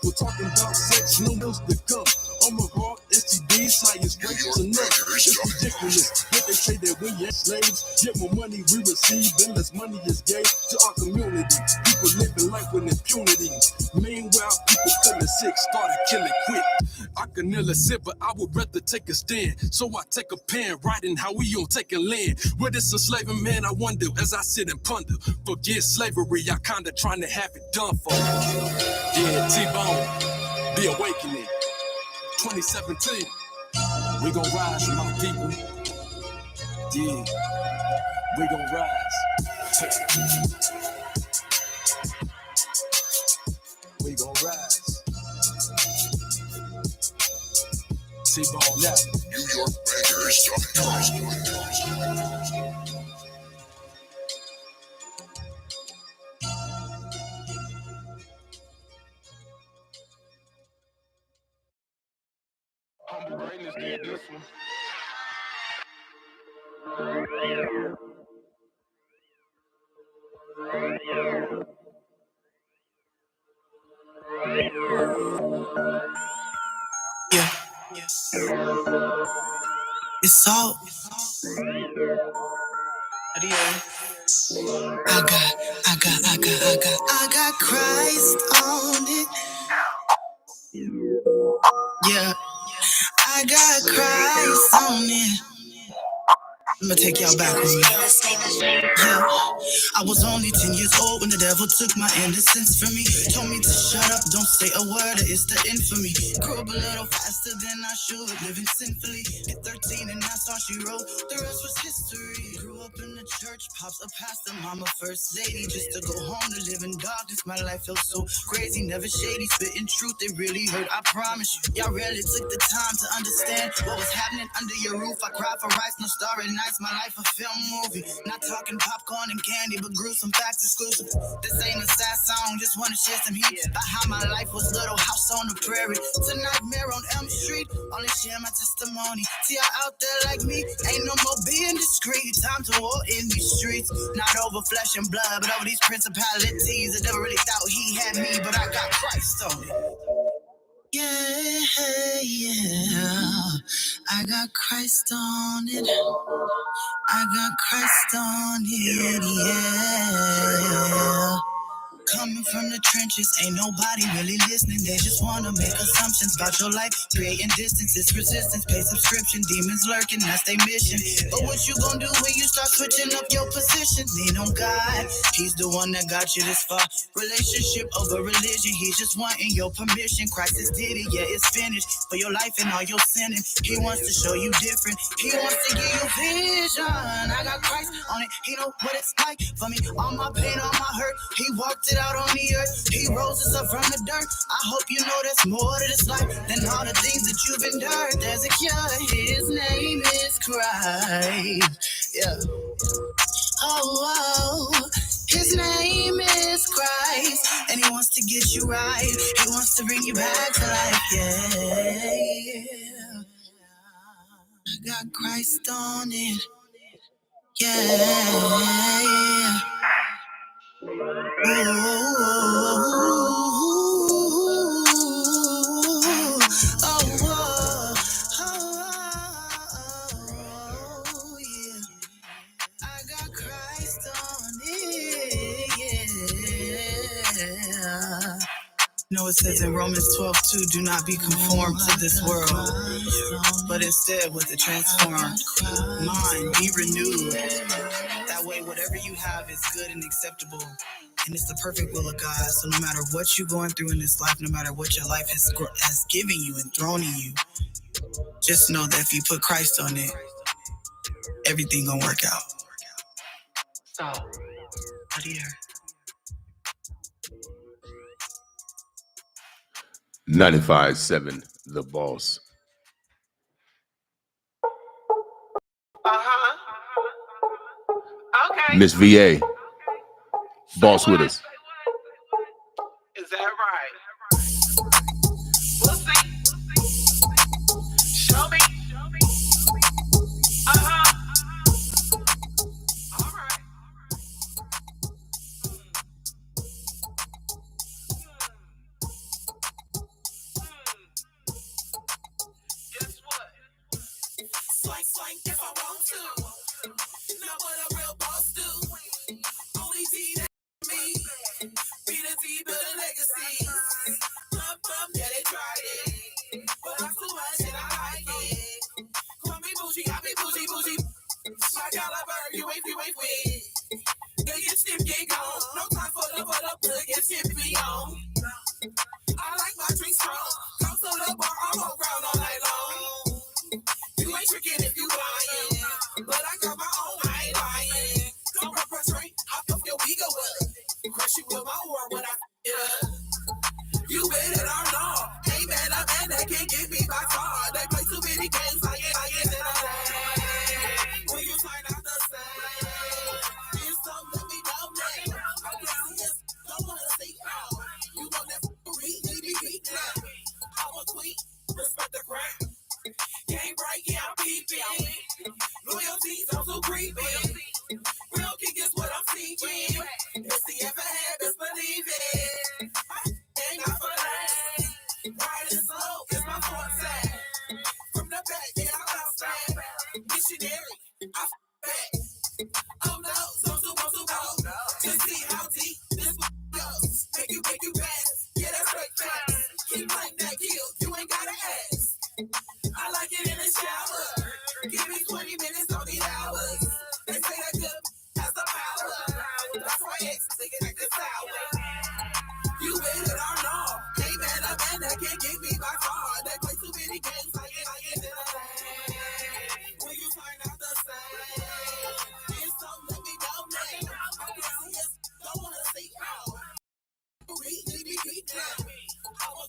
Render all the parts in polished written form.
People talking about sex, no bills to come. Oh my God, STDs, science rates enough. It's ridiculous. But they say that we as slaves get more money we receive, and less money is gave to our community. People living life with impunity. Meanwhile, people feeling sick, started killing quick. I can nearly sit, but I would rather take a stand. So I take a pen, writing how we on taking land. Where this enslaving man, I wonder as I sit and ponder. Forget slavery, I kinda trying to have it done for. Yeah, T-Bone, The Awakening, 2017. We gon' rise, my people. Yeah, we gon' rise. We gon' rise. T-Bone out. New York Bankers. Humble Greatness did this one. Yeah. It's all. I got Christ on it. Yeah. I got Christ on it. I'm gonna take y'all back with me. Yeah. I was only 10 years old when the devil took my innocence from me. Told me to shut up, don't say a word, or it's the end for me. Grew up a little faster than I should, living sinfully. At 13 and that's all she wrote, the rest was history. Grew up in the church, pops a pastor, mama first lady. Just to go home to live in darkness, my life felt so crazy. Never shady, spitting truth, it really hurt, I promise you. Y'all rarely took the time to understand what was happening under your roof. I cried for rice, no starry nights, my life a film movie. Not talking popcorn and candy, but gruesome facts exclusive. This ain't a sad song, just wanna share some heat about how my life was little house on the prairie to nightmare on Elm Street. Only share my testimony. See y'all out there like me, ain't no more being discreet. Time to war in these streets, not over flesh and blood, but over these principalities. The devil really thought he had me, but I got Christ on it. Yeah, I got Christ on it. I got Christ on it, yeah. Coming from the trenches, ain't nobody really listening. They just wanna make assumptions about your life, creating distance. It's resistance, pay subscription, demons lurking, that's their mission. But what you gonna do when you start switching up your position? Lean on God, he's the one that got you this far. Relationship over religion, he's just wanting your permission. Christ has did it, yeah, it's finished. For your life and all your sinning, he wants to show you different. He wants to give you vision. I got Christ on it, he know what it's like for me. All my pain, all my hurt, he walked it out on the earth. He rose us up from the dirt. I hope you know there's more to this life than all the things that you've endured. There's a cure, his name is Christ. Yeah. Oh, his name is Christ, and he wants to get you right. He wants to bring you back to life. Yeah. I got Christ on it. Yeah. I got Christ on it, yeah. You know, it says in Romans 12:2, do not be conformed to this world, but instead with a transformed mind, be renewed. That way, whatever you have is good and acceptable, and it's the perfect will of God. So no matter what you're going through in this life, no matter what your life has given you and thrown in you, just know that if you put Christ on it, everything gonna work out. So, what do you hear? 95.7 The Boss. Okay. Miss VA. Boss with us. Is that right? We'll see. Show me. All right.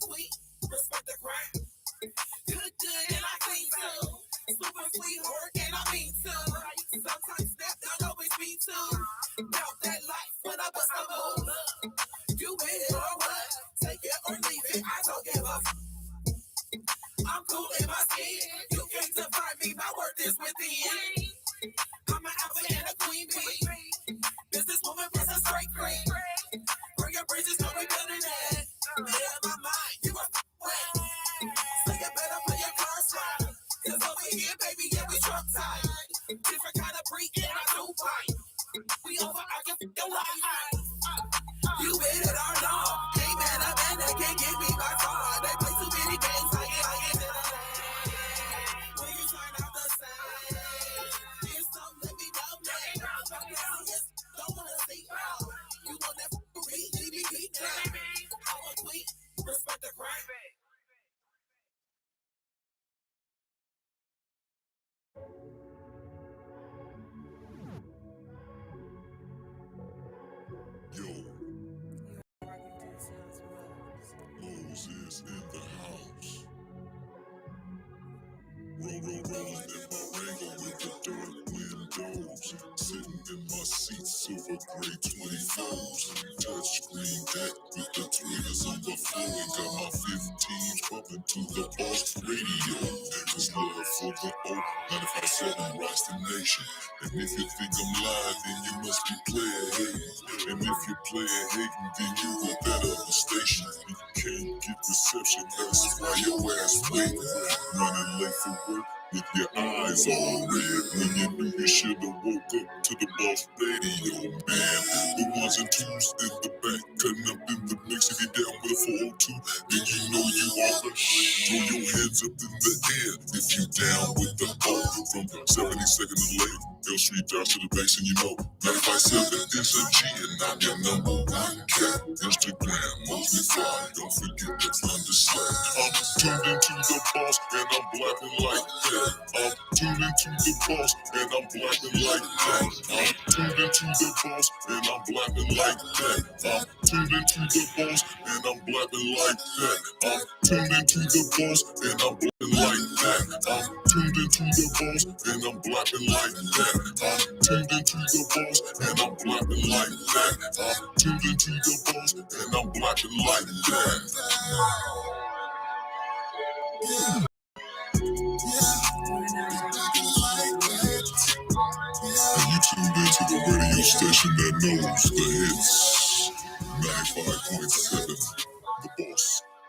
sweet, respect the grind. Good, and I clean too. Super sweet, work, and I mean too. Sometimes that don't always be too. Doubt that life when I bust a move. You with it or what? Take it or leave it, I don't give a I'm cool in my skin. You can't define me, my worth is within. I'm an alpha and a queen bee. Businesswoman plus a straight queen. Bring your bridges, know we building it. In my mind, you are wet. So you better play your cards right. Cause over here, baby, yeah, we truck tied. Different kind of breed, and I do bite. We over, I can your life. You with it or not? Ain't man up and they can't give me my card. They play too many games, I get it. When you turn out the same, here's some, let me know that. Don't wanna see out. You want that read, beat down. I'm a queen, respect the grind. Yo, Moses in the house. Rolling in my Rango with the dark windows. Sitting in my seat, silver gray 24s. Touchscreen deck with the tweeters on the floor. And got my 15s bumping to the boss radio. Niggas love for the old 95.7 rocks the nation. And if you think I'm lying, then you must be player hating. And if you're player hating, then you at that other station. You can't get reception, that's why your ass waiting. Running late for work with your eyes all red. When you knew you should've woke up to the boss radio, man. The ones and twos in the back, cutting up in the mix. If you're down with a 402, then you know you are the throw your hands up in the air if you down with the O. From 72nd to late, L Street Josh to the base, and you know 95.7 is a G, and I'm your number one cat. Instagram, mostly fly, don't forget to understand. I'm tuned into the boss, and I'm blapping like that. I'm tuned into the boss, and I'm blapping like that. I'm tuned into the boss, and I'm blapping like that. I'm tuned into the boss, and I'm blapping like that. I'm tuned into the boss, and I'm blapping like that. I'm tuned into the boss, and I'm blapping like that. I'm tuned into the boss, and I'm blapping like that. I'm tuned into the boss, and I'm blapping like that. And you tuned into the radio station that knows the hits. 95.7, The Boss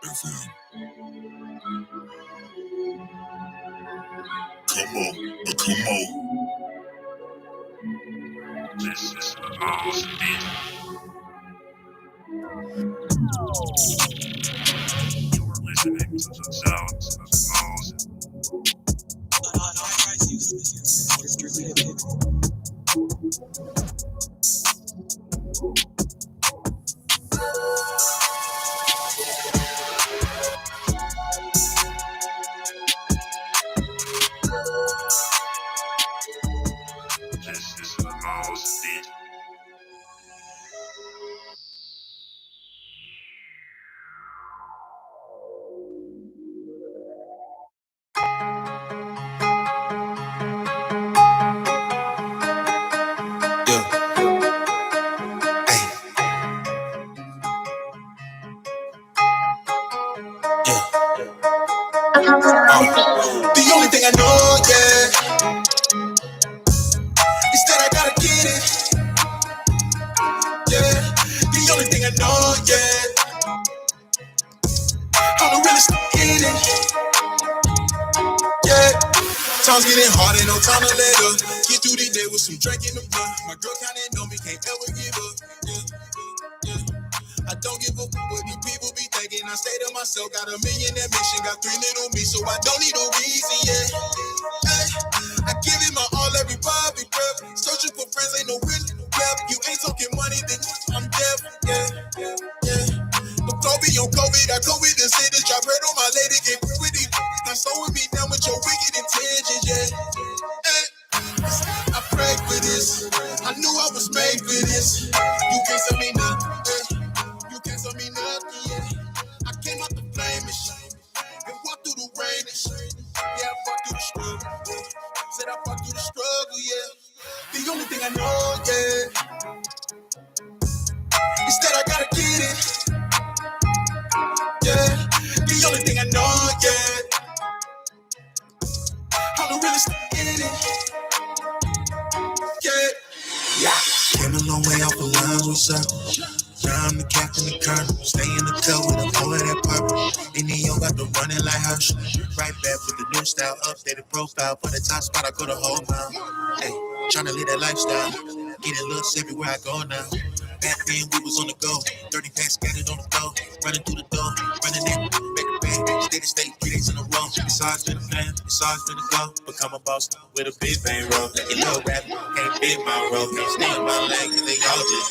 FM. Come on, come on. This is the mouse beat. You are listening to the sounds of the mouse. This is the mouse beat. The only thing I know, yeah, is that I gotta get it. Yeah, the only thing I know, yeah, I'm the realest in it. Yeah, times getting harder, no time to let up. Get through the day with some drink in the blood. My girl counting on me, can't ever give up. Yeah. I don't give a fuck what these people be thinking. I stay to myself, got a million ambition, got 3 little me, so I don't need a reason, yeah. Hey, I give it my all, every Bobby prep. Searching for friends, ain't no real rep. You ain't talking money, then I'm deaf, yeah. The flow be on COVID, I go with the city, drop red on my lady, get with these. Now slowing me down with your wicked intentions, yeah. Hey, I prayed for this, I knew I was made for this. You can't tell me nothing, yeah. You can't tell me nothing, yeah. I came out the flame famous. And walk through the rain. Yeah, I fought through the struggle. Said I fought through the struggle, yeah. The only thing I know, yeah, is that I gotta get it. Yeah, the only thing I know, yeah, how to really get it. Yeah. Came a long way off the lines with circles. Now I'm the captain, the colonel. Stay in the club with a pole of that purple. And then yo got to run it like Herschel. Right back with the new style, updated profile. For the top spot, I go the whole mile. Hey, tryna live that lifestyle. Getting looks everywhere I go now. Back then we was on the go. 30 packs scattered on the floor. Running through the door, running in, back to back. Steady state, 3 days in a row. It's always been a plan, it's always been a go. Become a boss with a big bang roll. You little rap, can't fit my role. Can't stay in my lane, cause they all just.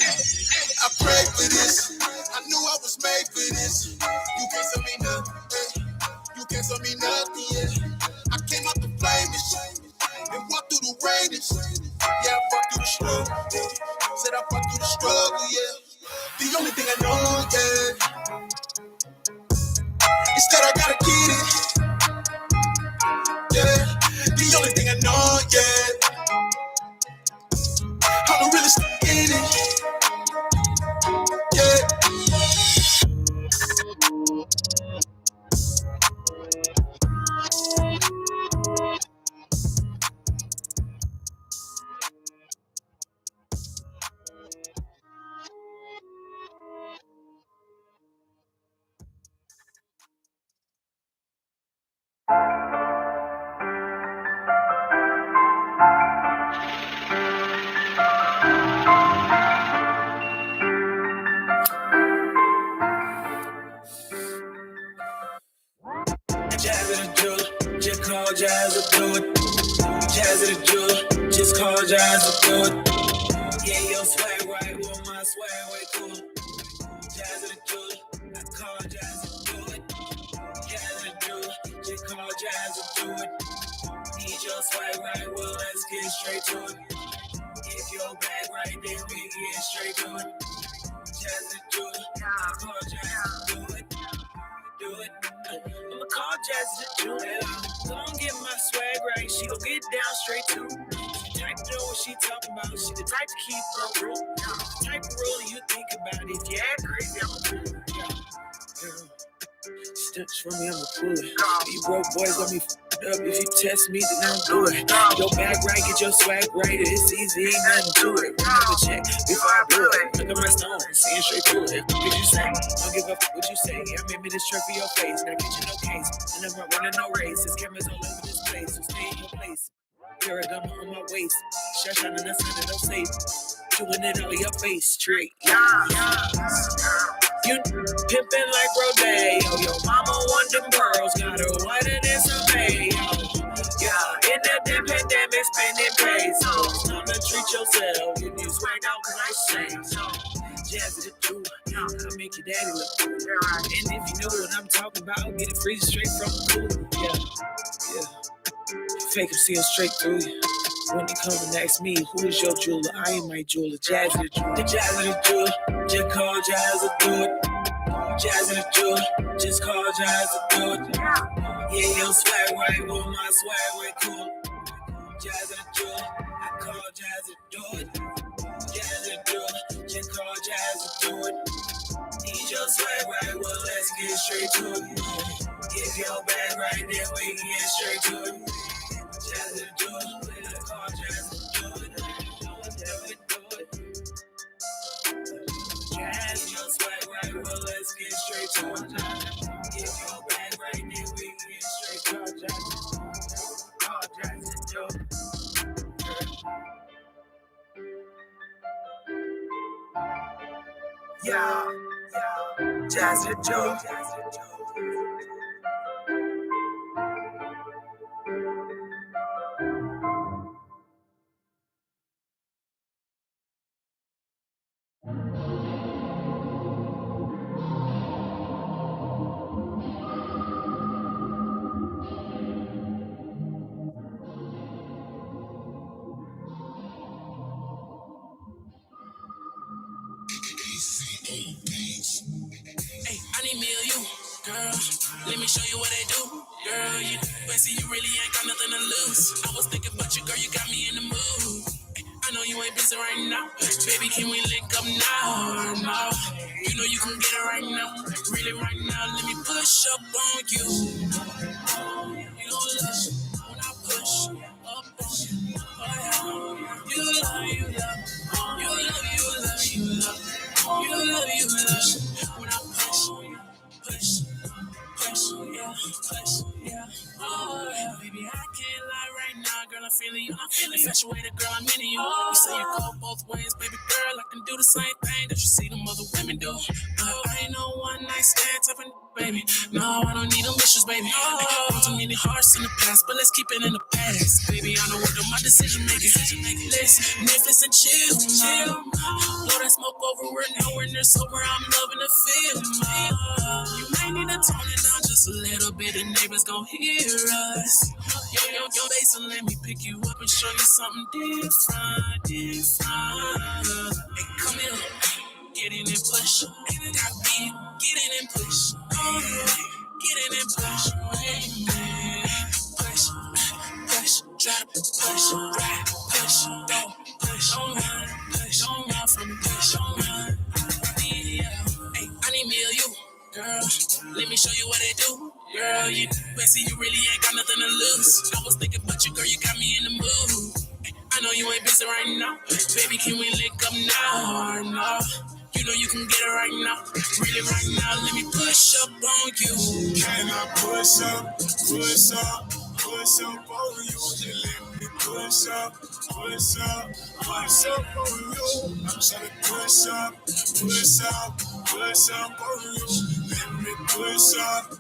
I prayed for this. I knew I was made for this. You can't tell me nothing. You can't tell me nothing, yeah. I came out the flames and walked through the rain. Yeah, I fought through the struggle. Said I fought through the struggle, yeah. The only thing I know, yeah, is that I gotta get it. Yeah, the only thing I know, yeah, how to really get it. Yeah. Jazz of the jeweler, just call Jazz to do it. Jazz of the jeweler, just call Jazz to do it. Yeah, your swag right, well my swag way cool. Jazz of the jeweler, I call Jazz to do it. Jazz of the jeweler, just call Jazz to do it. Need your swag right, well let's get straight to it. If your bag right, then we get straight to it. Jazz of the jeweler, I call Jazz to do it. Do it. I'ma call Jazz the jeweler. Gon' get my swag right. She gon' get down straight to. She type to know what she talking about. She the type to keep her rule. The type of rule you think about. If you act crazy, I'ma pull it. Yeah. Stunts from me, I'ma pull it. You broke boys got me f***ed up. If you test me, then I'll do it. Your bag right, get your swag right. It's easy, ain't nothing to it. Remember check before I do it. Look at my stone, seeing straight through it. What you say? Don't give up what you say. I made me this trick for your face. Now get you no case. And I'm not running no race. There's cameras all over this place. So stay in your place. Paradama on my waist. Shut down in the sun and I'm safe. Doing it all in your face straight. You pimpin' like Rodeo. Your mama want them girls. Got her whiter than some mayo. Yeah, in that damn pandemic, spending pesos. Time to treat yourself. If you swag out, cause I say so. Jazz of the jeweler, I make your daddy look cool. And if you know what I'm talking about, I'll get it free straight from the pool. Yeah. Fake him, see him straight through you. When they come and ask me, who is your jeweler? I ain't my jeweler. Jazz of the jeweler. The Jazz of the jeweler, just call Jazz to do it. Jazz of the jeweler, just call Jazz to do it. Yeah, your swag right, well my swag way cool. Jazz of the jeweler, I call Jazz to do it. Jazz of the jeweler, just call Jazz to do it. Need your swag right, well let's get straight to it. If your bag right, then we can get straight to it. Jazz of the jeweler, I call Jazz to do it. Do it. Jazz, your swag right, well let's get straight to it. If your bag right, then we can get straight to it. Call Jazz to do it. Yeah, Jazz the jeweler. Hey, I need me or you. Girl, let me show you what they do. Girl, you Bessie, you really ain't got nothing to lose. I was thinking about you, girl, you got me in the mood. I know you ain't busy right now. Baby, can we link up now? No. You know you can get it right now. Really right now, let me push up on you. You gon' love when I push up on you. Oh, yeah. You love, you love. You love, you love, you love. You love, you love. When I push, yeah, yeah. Oh, yeah. Baby, I can't lie right now, girl. I'm feeling you. I'm feeling infatuated, girl. I'm into you. You say you go both ways, baby girl. I can do the same thing that you see them other women do. I ain't no one night stand type of baby. No, I don't need no issues, baby. Too many hearts in the past, but let's keep it in the past, baby. I know what do my decision making. Let's Netflix and chill. Blow that smoke over. We're nowhere near sober. I'm loving the feel. You might need to tone it down just a little bit. The neighbors gon' hear us. Yo, bass and let me pick you up and show you something different. Hey, come here, get in and push. Got me, get in and push. Oh yeah, get in and push. Hey, push, try to push, right, don't run, don't run from me, don't run. Yeah, hey, I need me or you. Girl, let me show you what they do. Girl, you Bessie, you really ain't got nothing to lose. I was thinking about you, girl, you got me in the mood. I know you ain't busy right now. Baby, can we link up now? No. You know you can get it right now. Really right now, let me push up on you. Can I push up, push up, push up on you? Just let me push up, push up, push up on you. I'm trying to push up, push up, push up on you. Let me push up.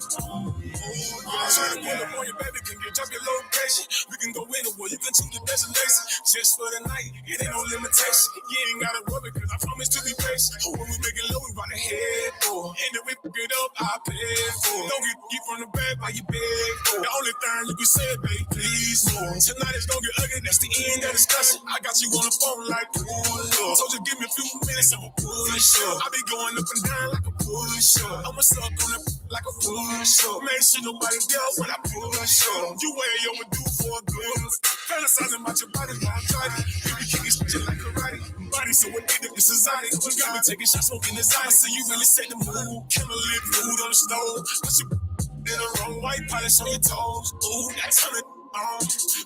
I'm trying to pull up on you, baby. Can you drop your location? We can go anywhere. You can choose the destination. Just for the night, it ain't no limitation. You ain't gotta worry, cause I promise to be patient. When we make it low, we run ahead for. And then we pick it up, I pay for. Don't get you from the bag by your bed for. The only thing you can say, baby, please more. Tonight is gonna get ugly, that's the end of the discussion. I got you on the phone like pull up. So just give me a few minutes, I'ma push up. I be going up and down like a push up. I'ma suck on the like a push up. Make sure nobody does when I push up. You way overdue for a good. Fantasizing about your body while I'm driving. You be kicking shit like karate. Body so addictive, it's exotic. You got me taking shots, smoking this ice. So you really set the mood. Camera lit food on the stove. Put you in the wrong white polish on your toes. Ooh, that's on it.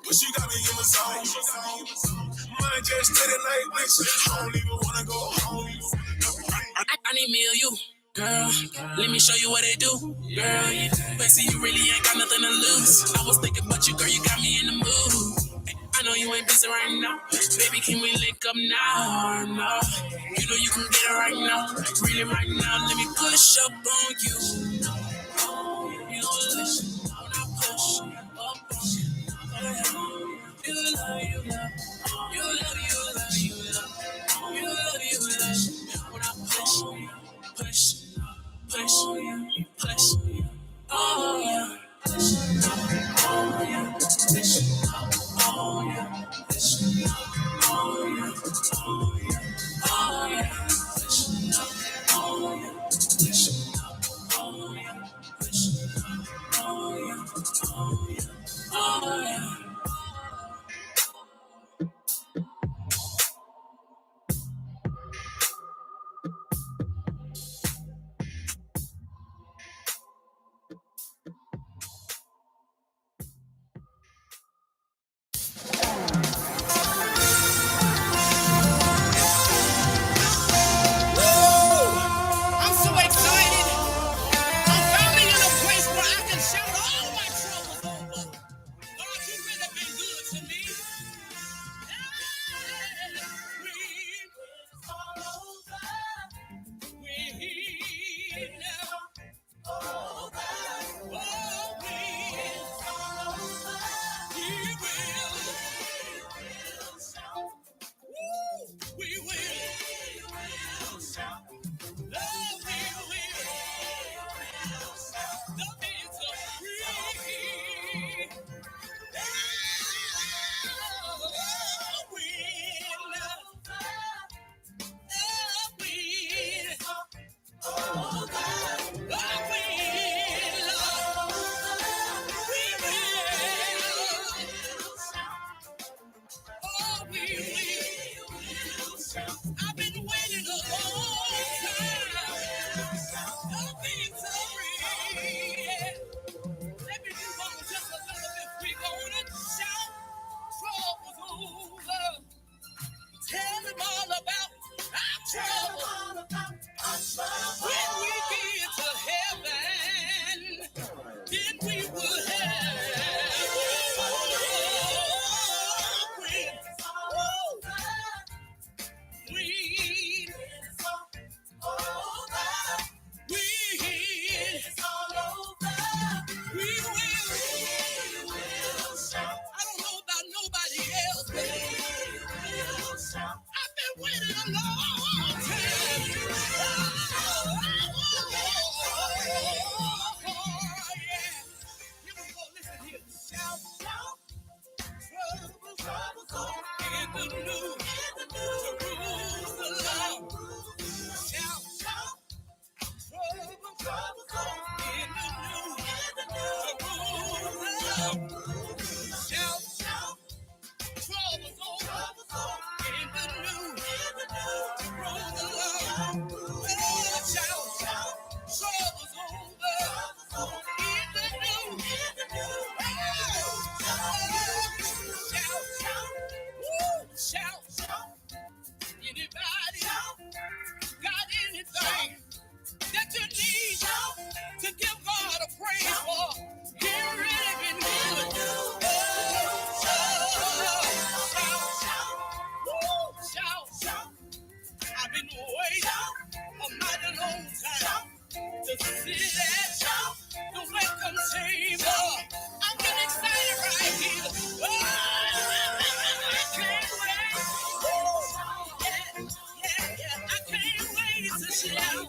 But you got me in my zone. Mine just steady like bitch. I don't even wanna go home. I need me or you. Girl, let me show you what they do. Girl, you Bessie, you really ain't got nothing to lose. I was thinking about you, girl, you got me in the mood. I know you ain't busy right now. Baby, can we link up now? No. You know you can get it right now. Really right now, let me push up on you. You gon' listen when I push up on you. You love, you love. You love, you love, you love. You love, you love. When I push. Push, oh yeah, oh yeah, oh yeah, oh yeah, oh yeah, oh yeah, oh yeah. I'm so excited. I'm finally in a place where I can shout all my troubles. Shout, shout, trouble's over. In the new, roll the love. Shout, shout, trouble's over. In the new, shout, shout, woo, shout, shout. Anybody got anything that you need to give God a praise for? He really been good. Shout, shout. I've been waiting a mighty long time to see that the welcome table. I'm getting excited right here. Oh, I can't wait. Yeah, I can't wait to shout.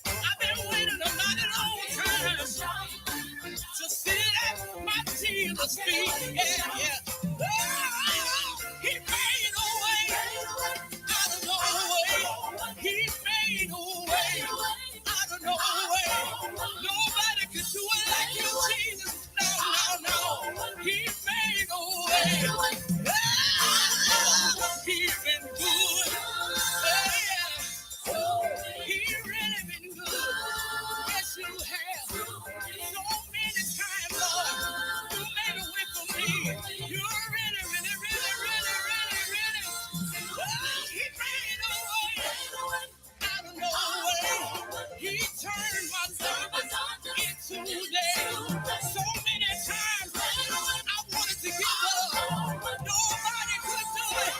I've been waiting a mighty long time to sit at my Jesus' feet. Yeah. Oh, he made a way out of no way. He made a way out of no way. Nobody can do it like you, Jesus. No. He made a way. He been good. Yeah. He really been good. Yes, you have. So many times, Lord, you made a way for me. You really. He made a way out of no way. He turned my darkness into day. So many times I wanted to give up. Nobody could do it.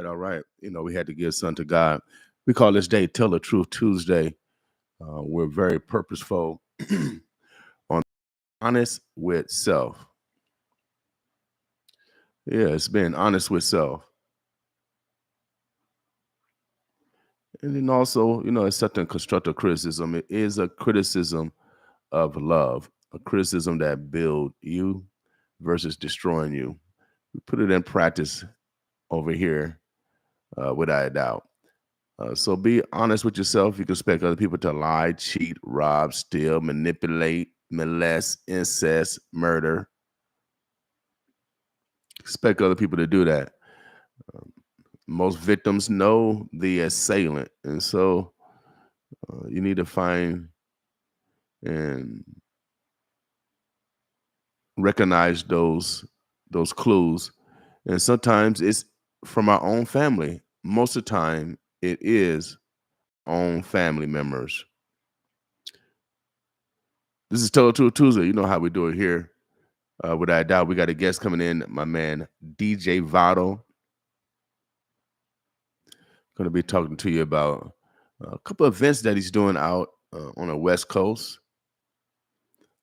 All right. We had to give son to God. We call this day Tell the Truth Tuesday. We're very purposeful on honest with self. Yeah, it's being honest with self. And then also, accepting constructive criticism. It is a criticism of love, a criticism that builds you versus destroying you. We put it in practice over here without a doubt. So be honest with yourself. You can expect other people to lie, cheat, rob, steal, manipulate, molest, incest, murder. Expect other people to do that. Most victims know the assailant. And so you need to find and recognize those clues. And sometimes it's from our own family. Most of the time, it is own family members. This is Tell the Truth Tuesday. You know how we do it here. Without a doubt, we got a guest coming in, my man, DJ Vado. Going to be talking to you about a couple of events that he's doing out on the West Coast.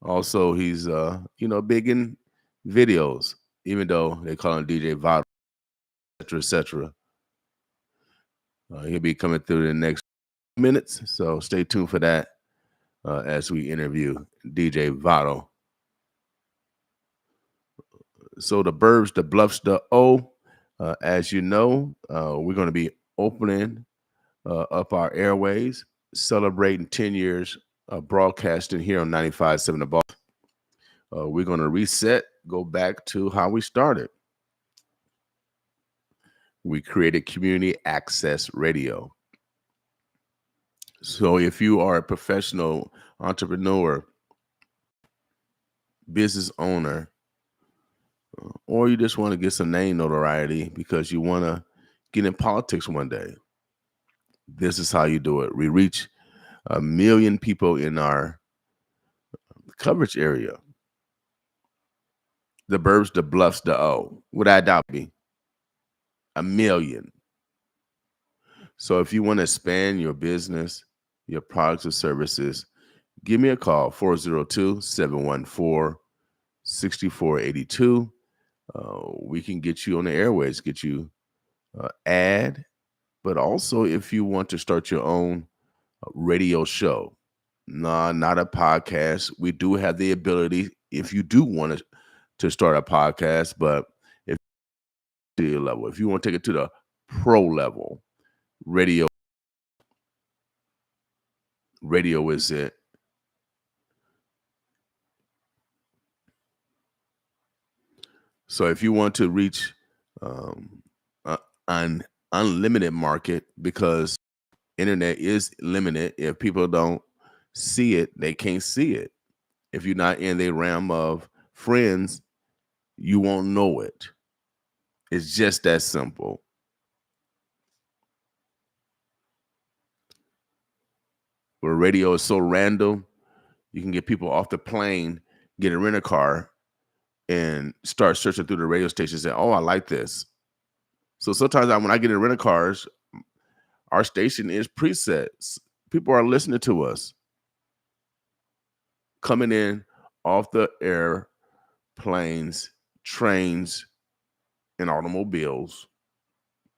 Also, he's, big in videos, even though they call him DJ Vado, et cetera. He'll be coming through the next minutes, so stay tuned for that as we interview DJ Vado. So the Burbs, the Bluffs, the O, as you know, we're going to be opening up our airways, celebrating 10 years of broadcasting here on 95.7 The Boss. We're going to reset, go back to how we started. We created community access radio. So if you are a professional entrepreneur, business owner, or you just want to get some name notoriety because you want to get in politics one day, this is how you do it. We reach 1 million people in our coverage area. The Burbs, the Bluffs, the O. Without doubt, be 1 million. So if you want to expand your business, your products or services, give me a call, 402-714-6482. We can get you on the airways, get you ad, but also if you want to start your own radio show, not a podcast. We do have the ability, if you do want to start a podcast, but if you want to take it to the pro level, radio is it. So if you want to reach an unlimited market, because internet is limited, if people don't see it, they can't see it. If you're not in the realm of friends, you won't know it. It's just that simple. Where radio is so random, you can get people off the plane, get a rental car, and start searching through the radio stations and say, oh, I like this. So sometimes when I get in rental cars, our station is presets. People are listening to us. Coming in off the airplanes, trains, and automobiles.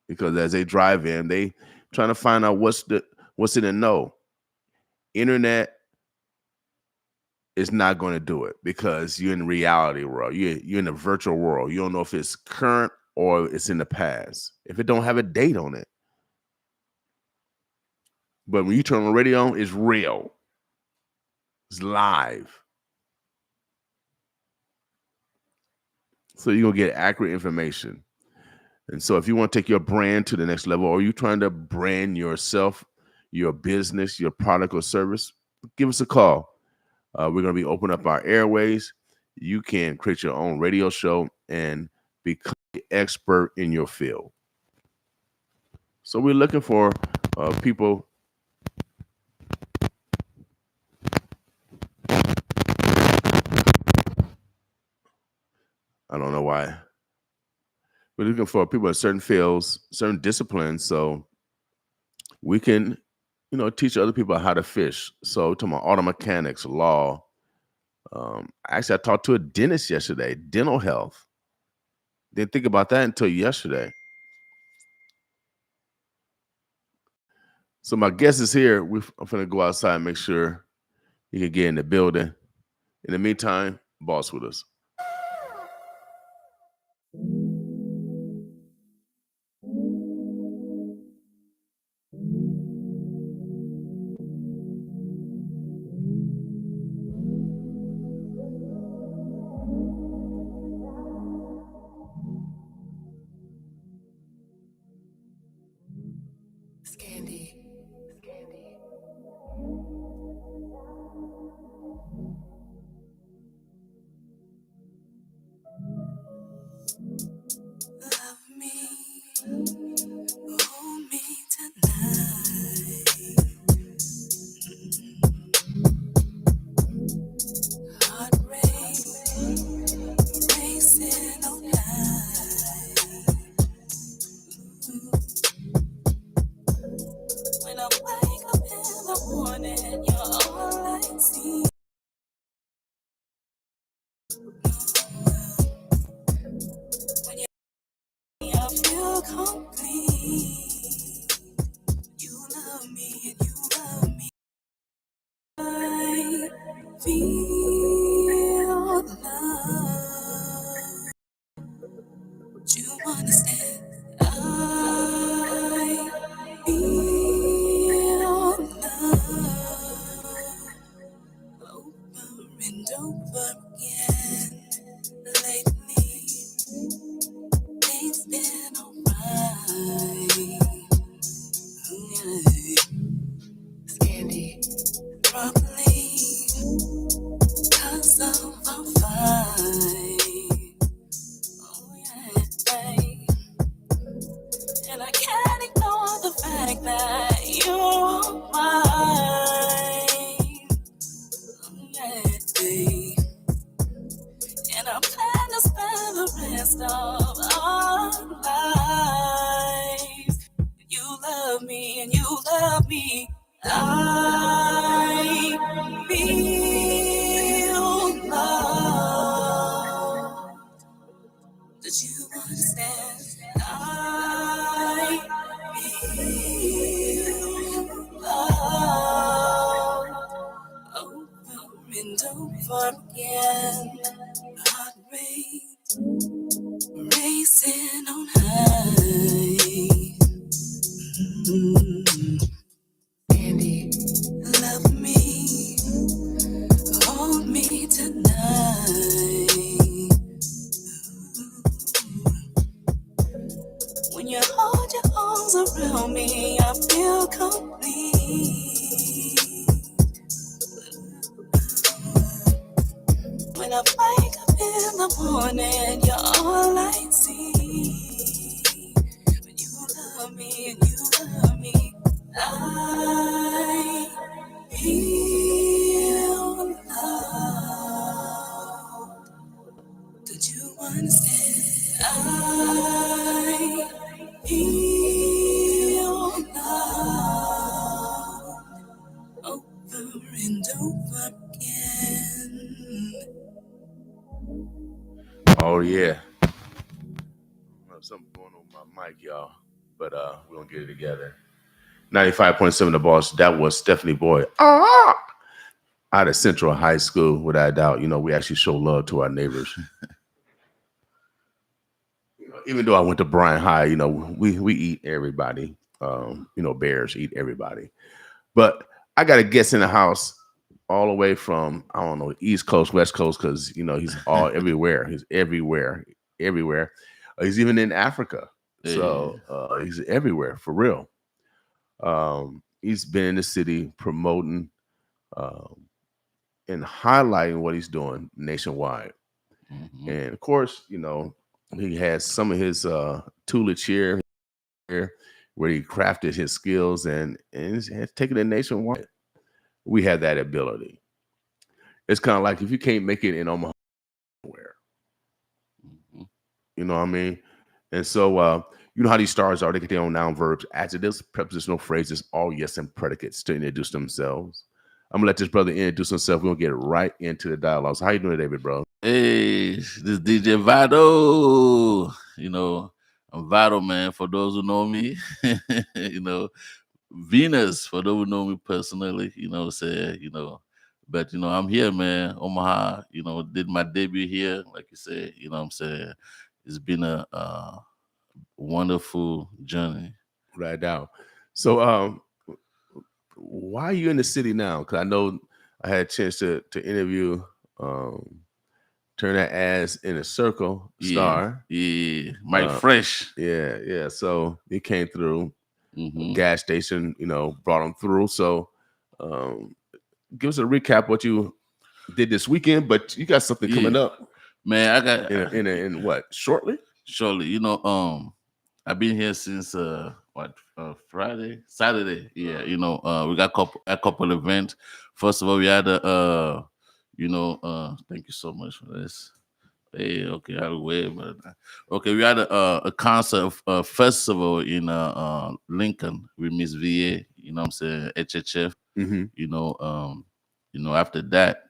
Because as they drive in, they trying to find out what's in the know. Internet is not going to do it because you're in the reality world. You're in the virtual world. You don't know if it's current or it's in the past. If it don't have a date on it. But when you turn the radio on, it's real. It's live. So you're going to get accurate information. And so if you want to take your brand to the next level, or you're trying to brand yourself, your business, your product or service, give us a call. We're going to be opening up our airways. You can create your own radio show and become an expert in your field. So we're looking for people. I don't know why. We're looking for people in certain fields, certain disciplines, so we can, teach other people how to fish. So to my auto mechanics, law. Actually, I talked to a dentist yesterday, dental health. Didn't think about that until yesterday. So my guest is here. I'm going to go outside and make sure he can get in the building. In the meantime, boss with us. Racing on high. When you hold your arms around me, I feel complete. When I wake up in the morning, you're all I see. When you love me and you love me, I feel love. Don't you understand? I feel love over and over again. Oh yeah. Something going on with my mic, y'all. But we're gonna get it together. 95.7 The Boss. That was Stephanie Boy. Out of Central High School, without a doubt. You know, we actually show love to our neighbors. Even though I went to Bryan High, you know, we eat everybody. You know, Bears eat everybody. But I got a guest in the house all the way from, I don't know, East Coast, West Coast, because, you know, he's all everywhere. He's everywhere. He's even in Africa. So he's everywhere, for real. He's been in the city promoting and highlighting what he's doing nationwide. And of course, you know, he has some of his toolage here where he crafted his skills and has taken it nationwide. We have that ability. It's kind of like if you can't make it in Omaha, where you know what I mean? And so you know how these stars are, they get their own noun, verbs, adjectives, prepositional phrases, all yes and predicates to introduce themselves. I'm gonna let this brother introduce himself. We're gonna get right into the dialogue. So how you doing, David, bro? Hey, this DJ Vado. You know, I'm Vado, man. For those who know me, you know, Venus. For those who know me personally, you know, but you know, I'm here, man. Omaha. You know, did my debut here, like you said. You know, what I'm saying it's been a wonderful journey. Right now. So why are you in the city now? Because I know I had a chance to interview Turn That Ass in a Circle star. Yeah, Mike Fresh. Yeah. So he came through. Mhm. Gas station, you know, brought him through. So give us a recap what you did this weekend, but you got something coming up. Man, I got in what, shortly? Shortly. You know, I've been here since Friday, Saturday. Yeah, you know, we got a couple events. First of all, we had thank you so much for this. Hey, okay, I'll wait, but okay, we had a concert, festival in Lincoln with Miss VA. You know, what I'm saying HHF. Mm-hmm. You know, after that,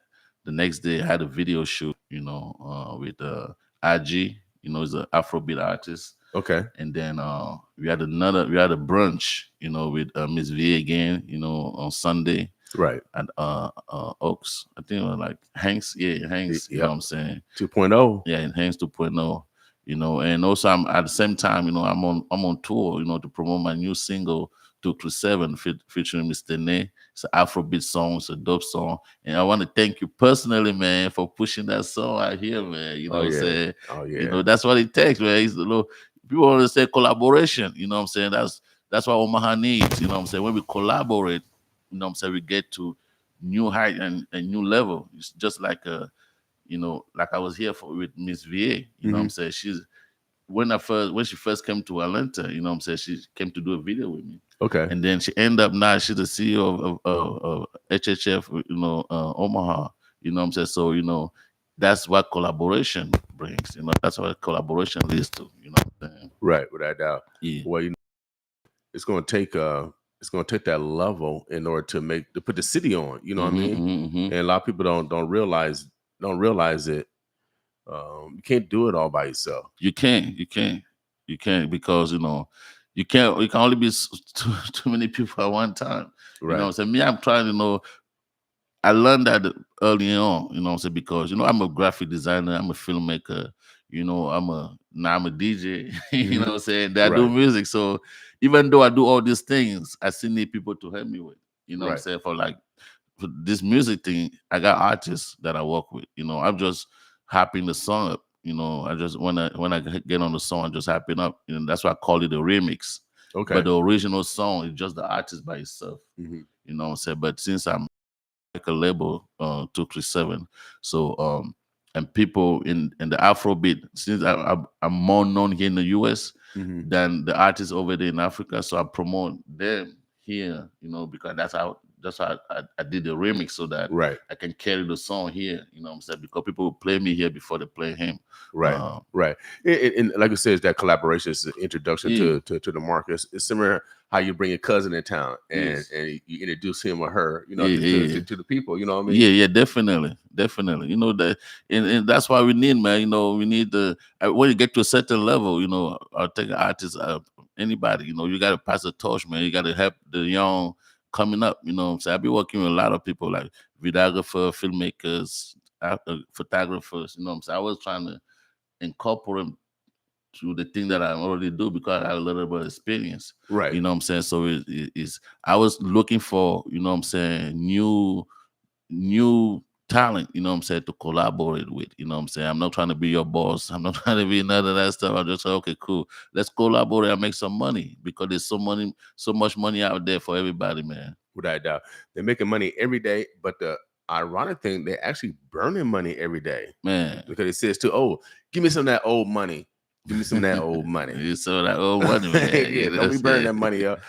the next day I had a video shoot. You know, with IG. You know, he's an Afrobeat artist. Okay. And then we had a brunch, you know, with Miss V again, you know, on Sunday. Right. At Oaks. I think it was like Hanks. Yeah, Hanks, you know what I'm saying? 2.0. Yeah, and Hanks 2.0. You know, and also I'm at the same time, you know, I'm on tour, you know, to promote my new single 227 featuring Mr. Ne. It's an Afrobeat song, it's a dope song. And I want to thank you personally, man, for pushing that song out here, man. You know what I'm saying? Oh yeah. You know, that's what it takes, man. It's a little, people want to say collaboration, you know what I'm saying? That's what Omaha needs, you know what I'm saying? When we collaborate, you know what I'm saying, we get to new height and new level. It's just like you know, like I was here with Miss VA, you know what I'm saying? She's when she first came to Atlanta, you know what I'm saying, she came to do a video with me. Okay. And then she ended up now, she's the CEO of HHF, you know, Omaha, you know what I'm saying? So, you know, that's what collaboration brings, you know, that's what collaboration leads to, you know what I'm saying? Right, without doubt. Yeah. Well, you know, it's gonna take that level in order to put the city on, you know what I mean? And a lot of people don't realize it. You can't do it all by yourself. You can't because, you know, you can only be too many people at one time. Right. You know what I'm saying? Me, I'm trying to know. I learned that early on, you know what I'm saying, because, you know, I'm a graphic designer, I'm a filmmaker, you know, I'm a DJ, you know what I'm saying? That I do music. So even though I do all these things, I still need people to help me with, you know what I'm saying? For this music thing, I got artists that I work with, you know, I'm just hyping the song up. You know, I just when I get on the song, I just happen up. You know, that's why I call it a remix. Okay. But the original song is just the artist by itself. Mhm. You know what I'm saying? But since I'm like a label, 237, so and people in the Afrobeat, since I'm more known here in the US Mhm. than the artists over there in Africa, so I promote them here, you know, because that's how I did the remix so that Right. I can carry the song here, you know what I'm saying? Because people will play me here before they play him. Right. Uh, Right. And like I said, it's that collaboration is the introduction Yeah. to the market. It's similar how you bring your cousin in town and Yes. and you introduce him or her, you know, Yeah, to, yeah. to the people. You know what I mean? Yeah, definitely, definitely. You know that, and that's why we need, man. You know, we need the when you get to a certain level. You know, I'll take an artist, anybody. You know, you got to pass the torch, man. You got to help the young coming up. You know, what I'm saying, I've been working with a lot of people like videographer, filmmakers, photographers. You know, what I'm saying, I was trying to incorporate them to the thing that I already do because I have a little bit of experience. Right. You know what I'm saying? So it's I was looking for, you know what I'm saying, new talent, you know what I'm saying, to collaborate with. You know what I'm saying? I'm not trying to be your boss. I'm not trying to be none of that stuff. I just say, okay, cool. Let's collaborate and make some money because there's so much money out there for everybody, man. Without a doubt, they're making money every day. But the ironic thing, they're actually burning money every day Man. because it says too, oh, give me some of that old money. Give me some of that old money. You saw that old money, man. Yeah, You know don't what be I'm burning saying? that money up.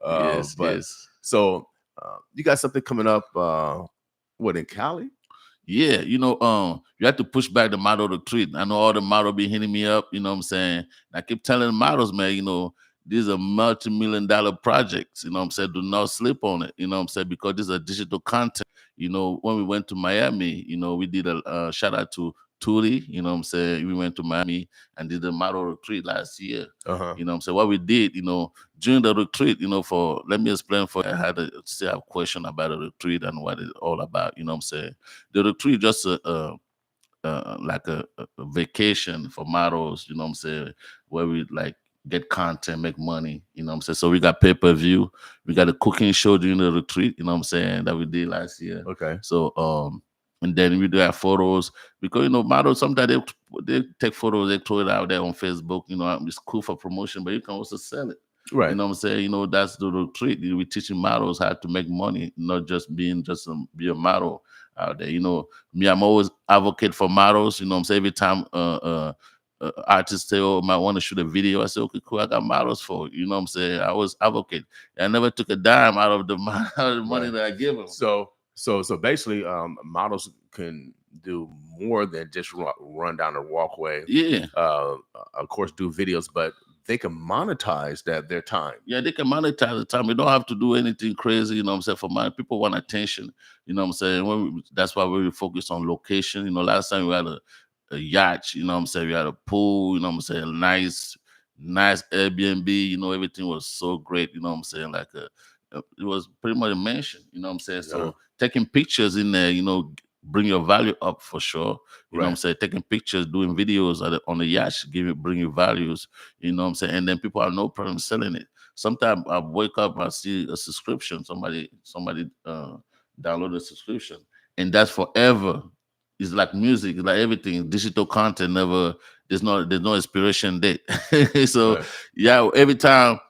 Yes, But yes. so you got something coming up? What in Cali? Yeah, you know, you have to push back the model retreat. I know all the model be hitting me up, you know what I'm saying? And I keep telling the models, man, you know, these are multi-million-dollar projects, you know what I'm saying? Do not sleep on it, you know what I'm saying? Because these are digital content. You know, when we went to Miami, you know, we did a shout out to Turi, you know what I'm saying? We went to Miami and did the model retreat last year. Uh-huh. You know what I'm saying? What we did, you know, during the retreat, you know, let me explain for I had a still have question about the retreat and what it's all about, you know what I'm saying? The retreat just like a vacation for models, you know what I'm saying, where we like get content, make money, you know what I'm saying. So we got pay-per-view, we got a cooking show during the retreat, you know what I'm saying, that we did last year. Okay. So and then we do have photos because you know models sometimes they take photos, they throw it out there on Facebook, you know, it's cool for promotion, but you can also sell it. Right. You know what I'm saying? You know, that's the retreat. We're teaching models how to make money, not just being be a model out there. You know, me, I'm always advocate for models. You know what I'm saying? Every time artists say, oh, might want to shoot a video, I say, okay, cool, I got models for it. You know what I'm saying? I always advocate. I never took a dime out of the, out of the money Right. that I give them. So basically, models can do more than just run down the walkway. Yeah. Of course, do videos, but they can monetize their time. Yeah, they can monetize the time. You don't have to do anything crazy, you know what I'm saying, for money. People want attention, you know what I'm saying? That's why we focus on location. You know, last time we had a yacht, you know what I'm saying? We had a pool, you know what I'm saying? Nice Airbnb, you know, everything was so great, you know what I'm saying? Like it was pretty much a mansion, you know what I'm saying? Yeah. So taking pictures in there, you know, bring your value up for sure. You know what I'm Right. saying? Taking pictures, doing videos on the yacht, bring you values, you know what I'm saying? And then people have no problem selling it. Sometimes I wake up, I see a subscription, somebody download a subscription, and that's forever. It's like music, it's like everything. Digital content never there's no expiration date. So Right. yeah, every time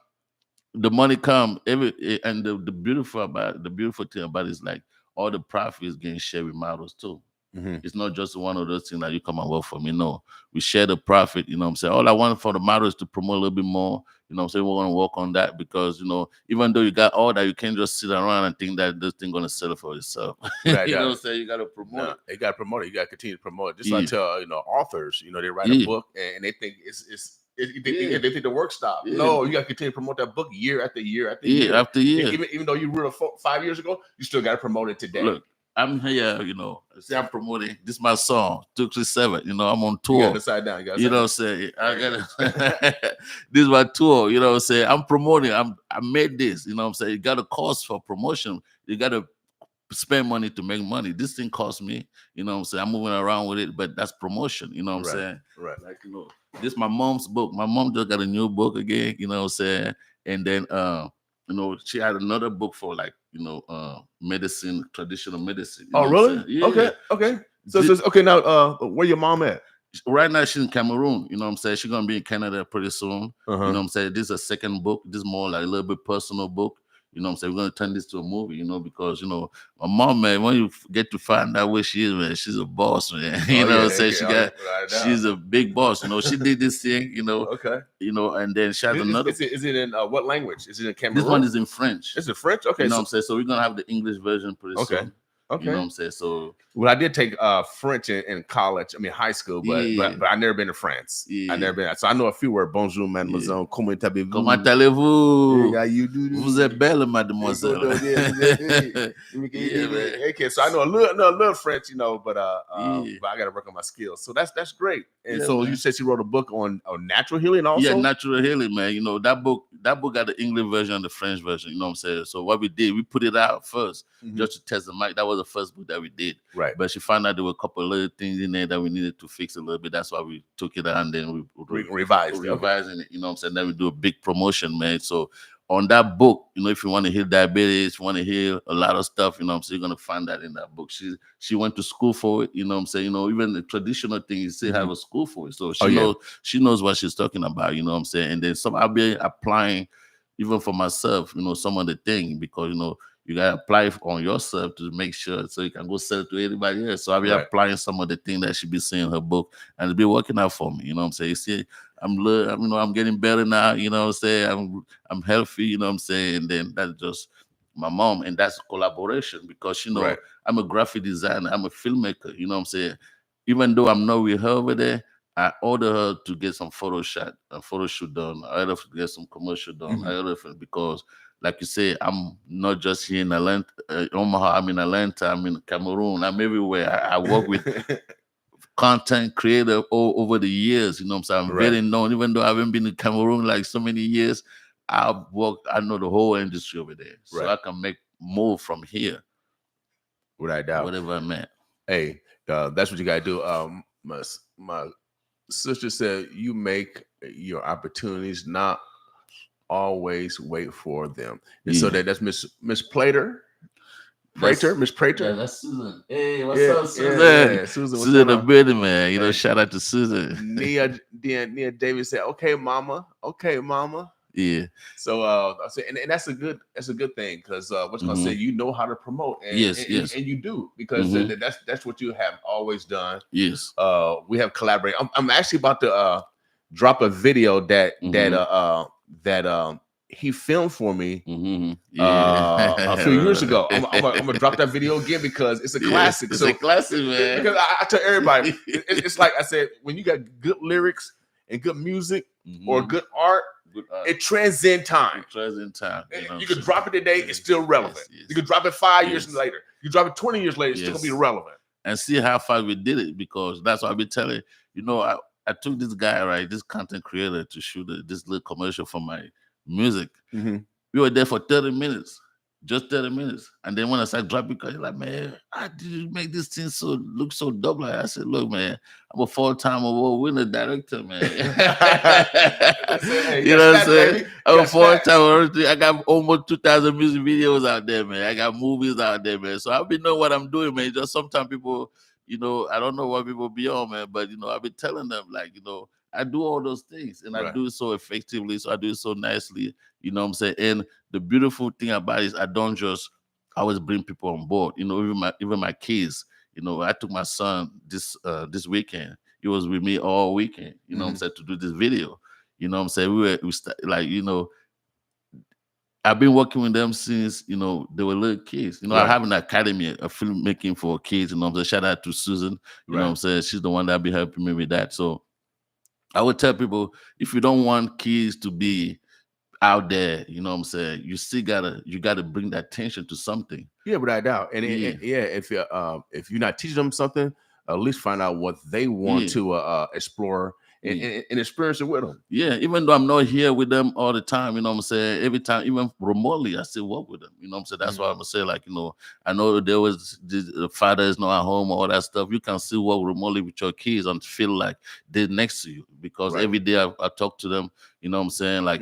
the money come, and the beautiful thing about it is like all the profit is getting shared with models too. Mhm. It's not just one of those things that you come and work for me. No, we share the profit. You know what I'm saying? All I want for the model is to promote a little bit more. You know what I'm saying? We're going to work on that because, you know, even though you got all that, you can't just sit around and think that this thing going to sell it for itself. Right, You know yeah. what I'm saying? You got to promote No, it. they got to promote it. You got to continue to promote it. Just like Yeah. authors, they write a Yeah. book and they think Yeah. they think the work stopped. Yeah. No, you got to continue to promote that book year after year after year. Yeah, after year. Even though you wrote it 5 years ago, you still got to promote it today. Look, I'm here, you know. See, I'm promoting. This is my song, 237. You know, I'm on You tour. got to decide down. You know what I'm saying? I gotta this is my tour, you know what I'm saying? I'm promoting. I made this, you know what I'm saying? You got a cost for promotion. You gotta spend money to make money. This thing cost me, you know what I'm saying? I'm moving around with it, but that's promotion, you know what I'm Right, saying? right. Like, you know, this is my mom's book. My mom just got a new book again, you know what I'm saying? And then you know, she had another book for like, you know, medicine, traditional medicine. You know Oh, what I'm really? saying? Yeah. Okay. So okay. Now, where your mom at? Right now she's in Cameroon. You know what I'm saying? She's gonna be in Canada pretty soon. You know what I'm saying? This is a second book. This is more like a little bit personal book. You know what I'm saying? We're gonna turn this to a movie, you know, because my mom, man, when you get to find out where she is, man, she's a boss, man. You know what I'm saying? She's a big boss. She did this thing, Okay. And then she has another. Is it in what language? Is it in Cameroon? This one is in French. Is it French? Okay. You know what I'm saying? So we're gonna have the English version pretty soon. Okay. You know what I'm saying? So well, I did take French in college. I mean, high school, but I never been to France. I never been. So I know a few words. Bonjour, mademoiselle. Comment allez-vous? Comment allez-vous? Yeah, you do. Vous êtes belle, mademoiselle. Okay, so I know a little French, but I got to work on my skills. So that's great. And so you said she wrote a book on natural healing, also. Yeah, natural healing, man. That book got the English version and the French version. You know what I'm saying? So what we did, we put it out first just to test the mic. That was the first book that we did. Right. But she found out there were a couple of little things in there that we needed to fix a little bit. That's why we took it out and then we revising it. You know what I'm saying? Then we do a big promotion, man. So on that book, if you want to heal diabetes, you want to heal a lot of stuff, you know what I'm saying? You're going to find that in that book. She went to school for it, you know what I'm saying? Even the traditional thing, you still have a school for it. So she knows what she's talking about, you know what I'm saying? And then I'll be applying, even for myself, some of the thing, because, you got to apply on yourself to make sure so you can go sell it to anybody else. So I'll be applying some of the things that she be saying in her book and it'll be working out for me. You know what I'm saying? You see, I'm getting better now. You know what I'm saying? I'm healthy. You know what I'm saying? And then that's just my mom. And that's a collaboration because, I'm a graphic designer. I'm a filmmaker. You know what I'm saying? Even though I'm not with her over there, I order her to get some photo shoot done. I order her to get some commercial done. I order her because, like you say, I'm not just here in Atlanta, Omaha. I'm in Atlanta. I'm in Cameroon. I'm everywhere. I work with content creator over the years. You know what I'm saying? I'm very known, even though I haven't been in Cameroon like so many years. I know the whole industry over there. So I can make more from here. Without doubt. Whatever I'm at. Hey, that's what you gotta do. My sister said you make your opportunities, not always wait for them. And so that's Miss Prater. Miss Prater. Yeah, that's Susan. Hey, what's up, Susan? Yeah, Susan the building, man. Shout out to Susan. Nia Davis said, "Okay, mama. Yeah. So I said, and that's a good thing because what's gonna say you know how to promote, and and you do because that's what you have always done. Yes. We have collaborated. I'm actually about to drop a video that he filmed for me a few years ago. I'm gonna drop that video again because it's a classic. It's a classic, man. Because I tell everybody, it's like I said, when you got good lyrics and good music or good art, it transcends time. You could drop it today, it's still relevant. Yes. You could drop it 5 years later. You drop it 20 years later, it's still gonna be relevant. And see how far we did it, because that's what I've been telling you. I took this guy, this content creator, to shoot this little commercial for my music. We were there for 30 minutes. Just 30 minutes. And then when I started dropping, because you're like, man, how did you make this thing look so dope? Like I said, look, man, I'm a 4-time award winner director, man. You know what I'm saying? I'm a 4-time award. I got almost 2,000 music videos out there, man. I got movies out there, man. So I've been knowing what I'm doing, man. Just sometimes people, I don't know what people be on, man, but I've been telling them, like, I do all those things and I do it so effectively. So I do it so nicely. You know what I'm saying? And the beautiful thing about it is I don't just always bring people on board. Even my kids. I took my son this weekend. He was with me all weekend. You know what I'm saying, to do this video. You know what I'm saying? I've been working with them since they were little kids. I have an academy of filmmaking for kids. You know what I'm saying? Shout out to Susan. You know what I'm saying? She's the one that be helping me with that. So I would tell people, if you don't want kids to be out there, you know what I'm saying, you still gotta bring that attention to something. Yeah, without doubt. And if you're not teaching them something, at least find out what they want to explore and experience it with them. Yeah, even though I'm not here with them all the time, you know what I'm saying, every time, even remotely, I still work with them. You know what I'm saying? That's why I'm gonna say, like, I know there was the father is not at home, all that stuff. You can still work remotely with your kids and feel like they're next to you, because every day I talk to them. You know what I'm saying? Like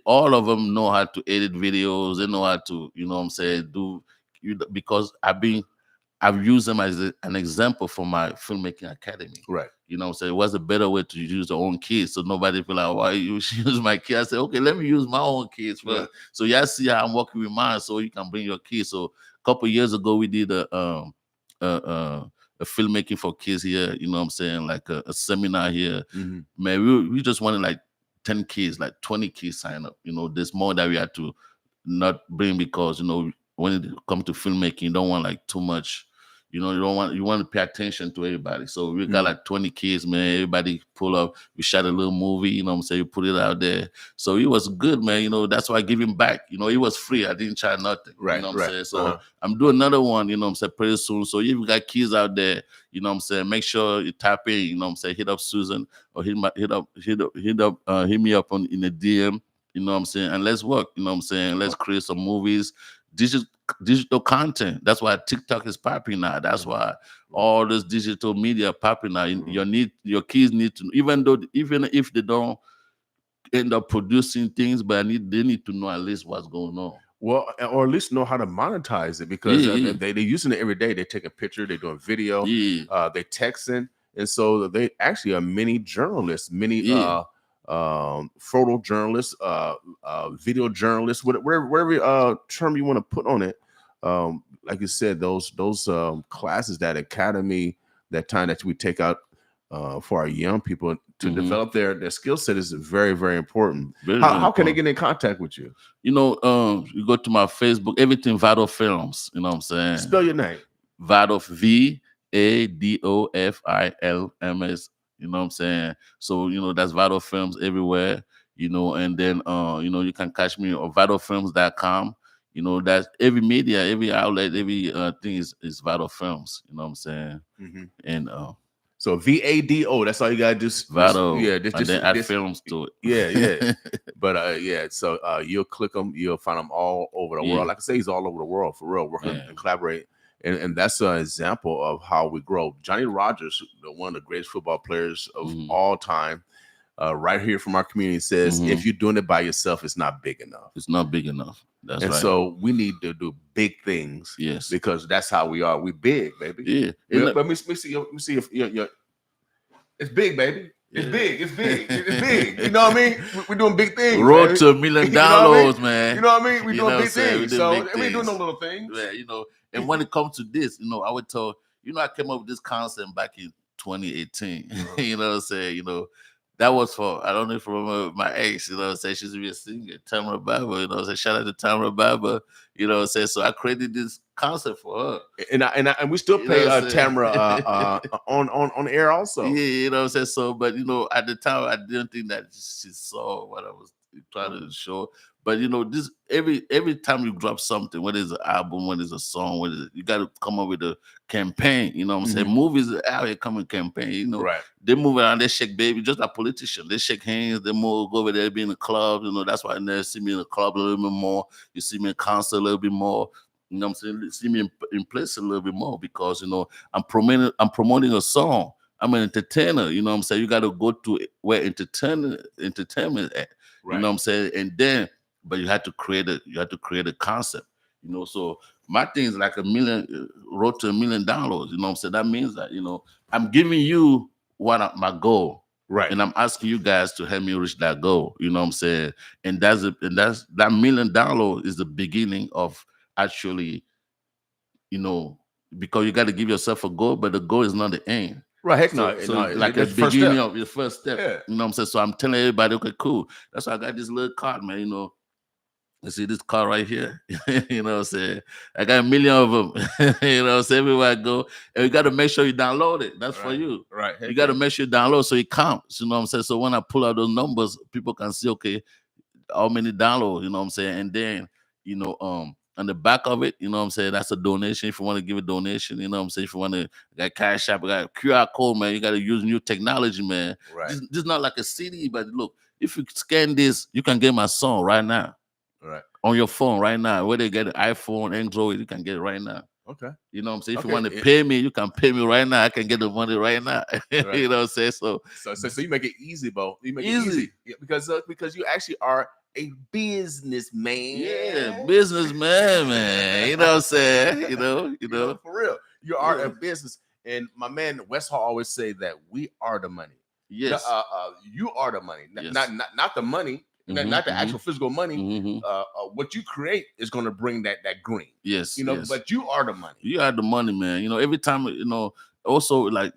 all of them know how to edit videos. They know how to, you know what I'm saying, because I've used them as an example for my filmmaking academy. Right. You know what I'm saying? What's a better way to use your own kids so nobody feel like, why you use my kids? I said, okay, let me use my own kids first. Right. So y'all see how I'm working with mine so you can bring your kids. So a couple years ago, we did a filmmaking for kids here, you know what I'm saying? Like a seminar here. Mhm. Man, we just wanted like 10 kids, like 20 kids sign up. You know, there's more that we had to not bring because, you know, when it comes to filmmaking, you don't want like too much. You know, you want to pay attention to everybody. So we got like 20 kids, man. Everybody pull up. We shot a little movie, you know what I'm saying? We put it out there. So it was good, man. You know, that's why I give him back. You know, it was free. I didn't charge nothing. Right, You know what I'm right. saying? So Uh-huh. I'm doing another one, you know what I'm saying, pretty soon. So if you got kids out there, you know what I'm saying, make sure you tap in, you know what I'm saying, hit up Susan or hit me up in the DM, you know what I'm saying, and let's work, you know what I'm saying. Let's create some movies, digital content. That's why TikTok is popping now. That's why all this digital media popping now. Your kids need to, even if they don't end up producing things, but they need to know at least what's going on. Well, or at least know how to monetize it because Yeah. they're using it every day. They take a picture, they're doing video, Yeah. they texting, and so they actually are many journalists, many Yeah. photojournalists, video journalists, whatever term you want to put on it. Like you said, those classes, that academy, that time that we take out for our young people to develop their skill set is very, very important. How can they get in contact with you? You know, you go to my Facebook, everything Vado Films. You know what I'm saying? Spell your name. Vado, VADOFILMS. You know what I'm saying? So, you know, that's Vado Films everywhere, you know, and then, you know, you can catch me on VadoFilms.com. You know, that's every media, every outlet, every thing is Vado Films. You know what I'm saying? And so VADO, that's all you gotta do. Vado, and then add films to it. Yeah. But so you'll click them, you'll find them all over the world. Like I say, he's all over the world for real, working and collaborate. And that's an example of how we grow. Johnny Rogers, one of the greatest football players of all time, right here from our community, says, if you're doing it by yourself, it's not big enough. It's not big enough. That's right. So we need to do big things. Yes. Because that's how we are. We big, baby. Yeah. Let me see if you're it's big, baby. It's big. It's big. It's big. You know what I mean? We're doing big things. Road to $1 million, man. You know what I mean? We're doing big saying? things. So we ain't doing no little things. Yeah, you know. And when it comes to this, you know, I would tell you know, I came up with this concept back in 2018. You know what I'm saying? You know, that was for, I don't know if you remember my ex, you know what I'm saying? She used to be a singer, Tamara Baba, you know what I'm saying? Shout out to Tamara Baba, you know what I'm saying? So I created this concept for her. And we still pay Tamara on air also. Yeah, you know what I'm saying? So, but you know, at the time I didn't think that she saw what I was trying to show. But you know, this every time you drop something, whether it's an album, whether it's a song, you got to come up with a campaign. You know what I'm saying? Movies are out here coming campaign. You know, they move around, they shake baby, just like politicians. They shake hands, they move, go over there, be in the club. You know, that's why you never see me in the club a little bit more. You see me in concert a little bit more. You know what I'm saying? See me in place a little bit more because, you know, I'm promoting a song. I'm an entertainer. You know what I'm saying? You got to go to where entertainment at. You know what I'm saying? And then, but you had to create a concept. You know, so my thing is like road to $1 million. You know what I'm saying? That means that, you know, I'm giving you my goal. Right. And I'm asking you guys to help me reach that goal. You know what I'm saying? And that $1 million is the beginning of actually, you know, because you got to give yourself a goal, but the goal is not the end. Right, heck so, no. So no, like a beginning of your first step. Yeah. You know what I'm saying? So I'm telling everybody, okay, cool. That's why I got this little card, man. You know, you see this card right here. You know what I'm saying? I got 1 million of them. You know what I'm saying? Everywhere I go. And you got to make sure you download it. That's for you. Right. You got to make sure you download so it counts. You know what I'm saying? So when I pull out those numbers, people can see, okay, how many downloads, you know what I'm saying? And then, you know, on the back of it, you know what I'm saying, that's a donation. If you want to give a donation, you know what I'm saying, if you want to, got Cash App, got QR code, man, you got to use new technology, man. Right. This is not like a CD, but look, if you scan this, you can get my song right now. Right. On your phone right now. Whether you get an iPhone, Android, you can get it right now. Okay. You know what I'm saying? If you want to pay me, you can pay me right now. I can get the money right now. Right. You know what I'm saying? So you make it easy, Bo. You make it easy. Yeah, because you actually are a businessman. Yeah, businessman, man. You know what I'm saying? You know. For real. You are a business. And my man West Hall always say that we are the money. Yes. You are the money, Yes. not the money, Mhm, not the mhm. actual physical money. Mhm. What you create is going to bring that green. Yes, You know, yes. but you are the money. You are the money, man. You know, every time, also like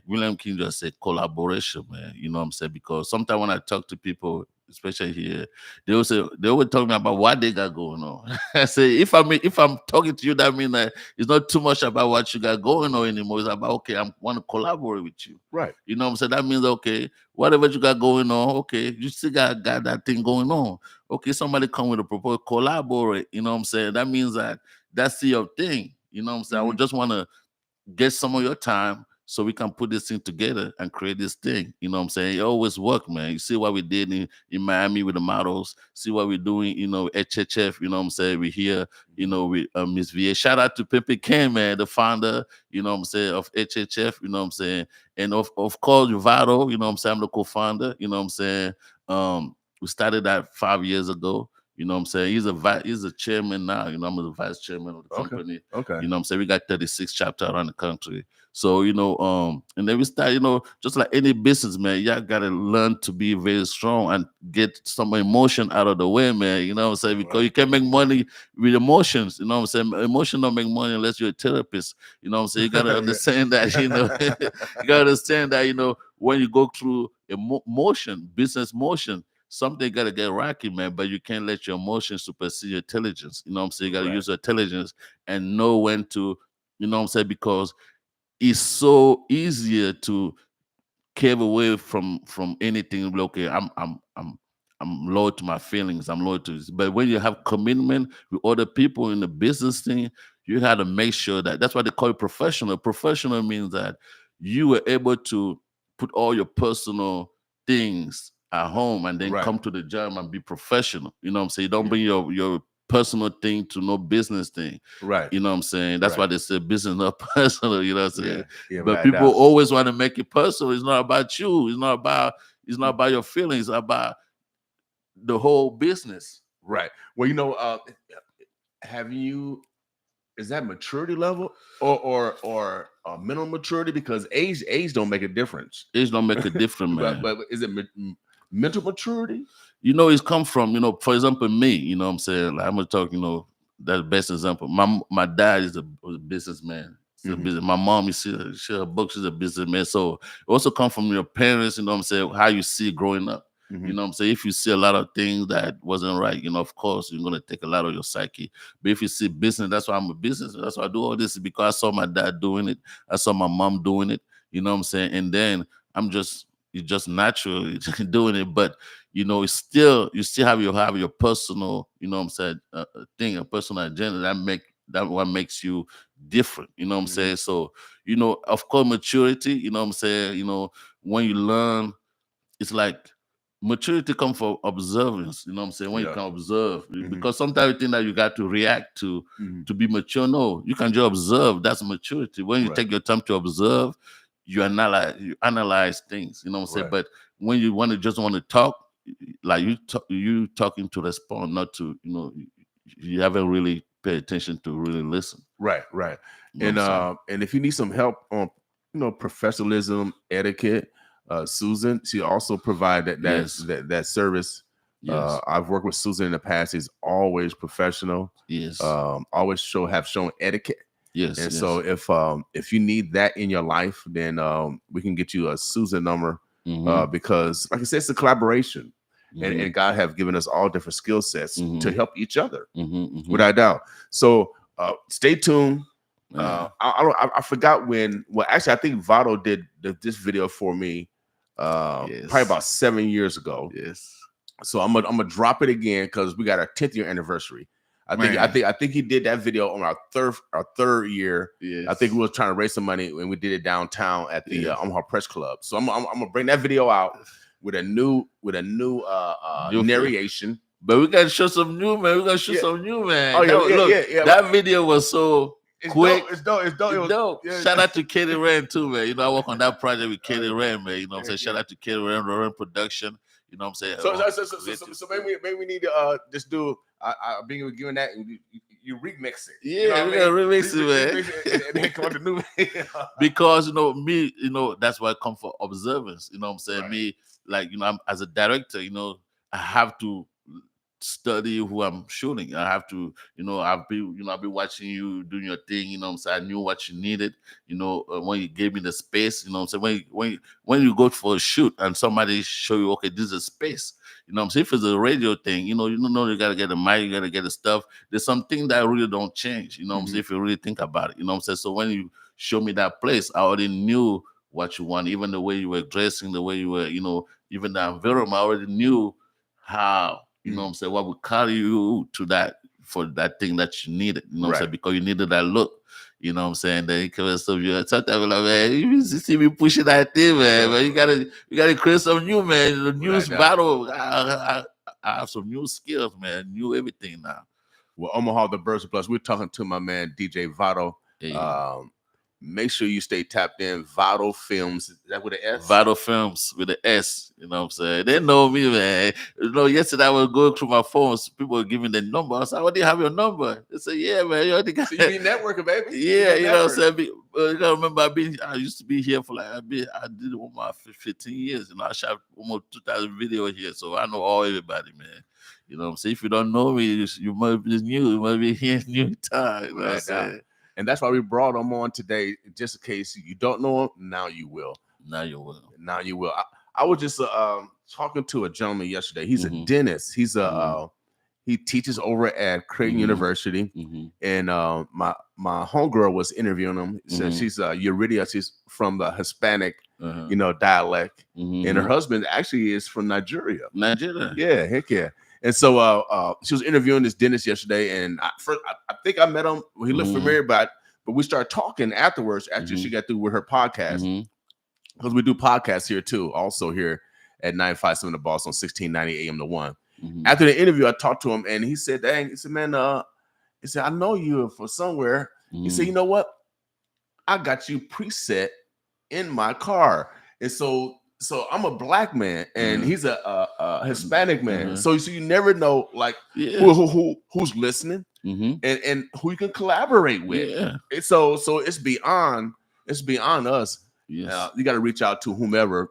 William King just said, collaboration, man. You know what I'm saying? Because sometimes when I talk to people, especially here, they always talk me about what they got going on. I say, if I'm talking to you, that means that it's not too much about what you got going on anymore. It's about, okay, I want to collaborate with you. Right. You know what I'm saying? That means, okay, whatever you got going on, okay, you still got that thing going on. Okay, somebody come with a proposal, collaborate. You know what I'm saying? That means that that's your thing. You know what I'm saying? I would just want to get some of your time so we can put this thing together and create this thing. You know what I'm saying? It always work, man. You see what we did in Miami with the models, see what we're doing, HHF, you know what I'm saying? We're here, with Miss VA. Shout out to Pepe Ken, man, the founder, you know what I'm saying, of HHF, you know what I'm saying? And of course, Vado, you know what I'm saying? I'm the co-founder, you know what I'm saying? We started that 5 years ago. You know what I'm saying? He's a chairman now. You know, I'm the vice chairman of the company. Okay. You know what I'm saying? We got 36 chapters around the country. So, and then we start, just like any business, man, y'all gotta learn to be very strong and get some emotion out of the way, man. You know what I'm saying? Because you can't make money with emotions. You know what I'm saying? Emotion don't make money unless you're a therapist. You know what I'm saying? You gotta understand that, you gotta understand that, when you go through business motion, something got to get rocky, man, but you can't let your emotions supersede your intelligence. You know what I'm saying? You got to use your intelligence and know when to, you know what I'm saying? Because it's so easier to cave away from anything. Okay, I'm loyal to my feelings. I'm loyal to this. But when you have commitment with other people in the business thing, you have to make sure that's why they call it professional. Professional means that you were able to put all your personal things at home and then come to the job and be professional. You know what I'm saying? You don't bring your personal thing to no business thing. Right. You know what I'm saying? That's why they say business not personal, you know what I'm saying? Yeah, but people always want to make it personal. It's not about you. It's not about your feelings. It's about the whole business. Right. Well, is that maturity level or mental maturity? Because age don't make a difference. Age don't make a difference, man. but is it mental maturity? It's come from, for example, me, you know what I'm saying? Like, I'm gonna talk, that's the best example. My dad was a businessman. My mom, you see her book, she's a businessman. So it also come from your parents, you know what I'm saying, how you see it growing up. You know what I'm saying? If you see a lot of things that wasn't right, of course, you're going to take a lot of your psyche. But if you see business, that's why I'm a business. That's why I do all this, because I saw my dad doing it. I saw my mom doing it. You know what I'm saying? And then you're just naturally doing it. But, it's still, you still have your personal, you know what I'm saying, thing, a personal agenda that what makes you different. You know what I'm saying? So, of course, maturity, you know what I'm saying? When you learn, it's like, maturity comes from observance. You know what I'm saying? When you can observe, because sometimes you think that you got to react to be mature. No, you can just observe. That's maturity. When you take your time to observe, you analyze things. You know what I'm saying? But when you just want to talk, like you talking to respond, not to, you haven't really paid attention to really listen. Right. You know And if you need some help on professionalism, etiquette, Susan, she also provided that service. Yes. I've worked with Susan in the past. She's always professional. Yes. Always have shown etiquette. Yes. And so if you need that in your life, then we can get you a Susan number, because, like I said, it's a collaboration. And God have given us all different skill sets to help each other, without doubt. So stay tuned. I forgot when. Well, actually, I think Vado did this video for me probably about 7 years ago. Yes. So I'm gonna drop it again because we got our 10th year anniversary. I think he did that video on our third year. Yes. I think we were trying to raise some money and we did it downtown at the Omaha Press Club. So I'm gonna bring that video out with a new narration. But we gotta show some new, man. Oh yeah. That video was so quick. It's dope. Yeah. Shout out to Katie Rand too, man. I work on that project with Katie Rand, man. You know what I'm saying? Shout out to Katie Rand production. You know what I'm saying? So maybe we need to just do. I've been given that, and you remix it. Yeah, You know we what I gotta mean? remix it, man. Remix it, and then come on the new. Because me, that's why I come for observance. You know what I'm saying? Right. Me, like, I'm as a director, I have to study who I'm shooting. I have to, I've been watching you doing your thing. You know what I'm saying? I knew what you needed. When you gave me the space. You know what I'm saying? When you go for a shoot and somebody show you, okay, this is a space. You know what I'm saying? If it's a radio thing, you gotta get the mic, you gotta get the stuff. There's something that really don't change. You know what I'm saying? If you really think about it, you know what I'm saying? So when you show me that place, I already knew what you want, even the way you were dressing, the way you were, even the environment, I already knew how, you know what I'm saying, what would carry you to that, for that thing that you needed, you know what I'm saying, because you needed that look, you know what I'm saying. Then you come stuff, you sometimes like, man, you see me pushing that thing, man, but you gotta create some new, man, the news battle. I have some new skills, man, new everything now. Well, Omaha, the Birds of Plus, we're talking to my man DJ Vado. Yeah. Make sure you stay tapped in. Vado Films. Is that with an S? Vado Films with an S. You know what I'm saying? They know me, man. Yesterday I was going through my phones. People were giving the number. I said, "I do you have your number?" They said, "Yeah, man. You already got." So you be networking, baby. Yeah, you know what I'm saying. You gotta remember, I used to be here for I did almost 15 years. I shot almost 2,000 videos here, so I know everybody, man. You know what I'm saying? If you don't know me, you might be new. You might be here new time. You know what I'm saying? And that's why we brought him on today, just in case you don't know him. Now you will. Now you will. Now you will. I was just talking to a gentleman yesterday. He's a dentist. He's he teaches over at Creighton University. And my homegirl was interviewing him. So she's Eurydia. She's from the Hispanic, dialect. And her husband actually is from Nigeria. Yeah, heck yeah. And so she was interviewing this dentist yesterday, and I think I met him. He looked familiar, but we started talking afterwards after she got through with her podcast, because we do podcasts here too, also here at 957 The Boss on 1690 AM to 1. After the interview, I talked to him, and he said, "Dang," he said, "Man, he said, I know you from somewhere." He said, "You know what? I got you preset in my car." And so I'm a black man, and he's a Hispanic man. So you never know, like, who's listening, and who you can collaborate with. Yeah. And so it's beyond us. Yes. You got to reach out to whomever,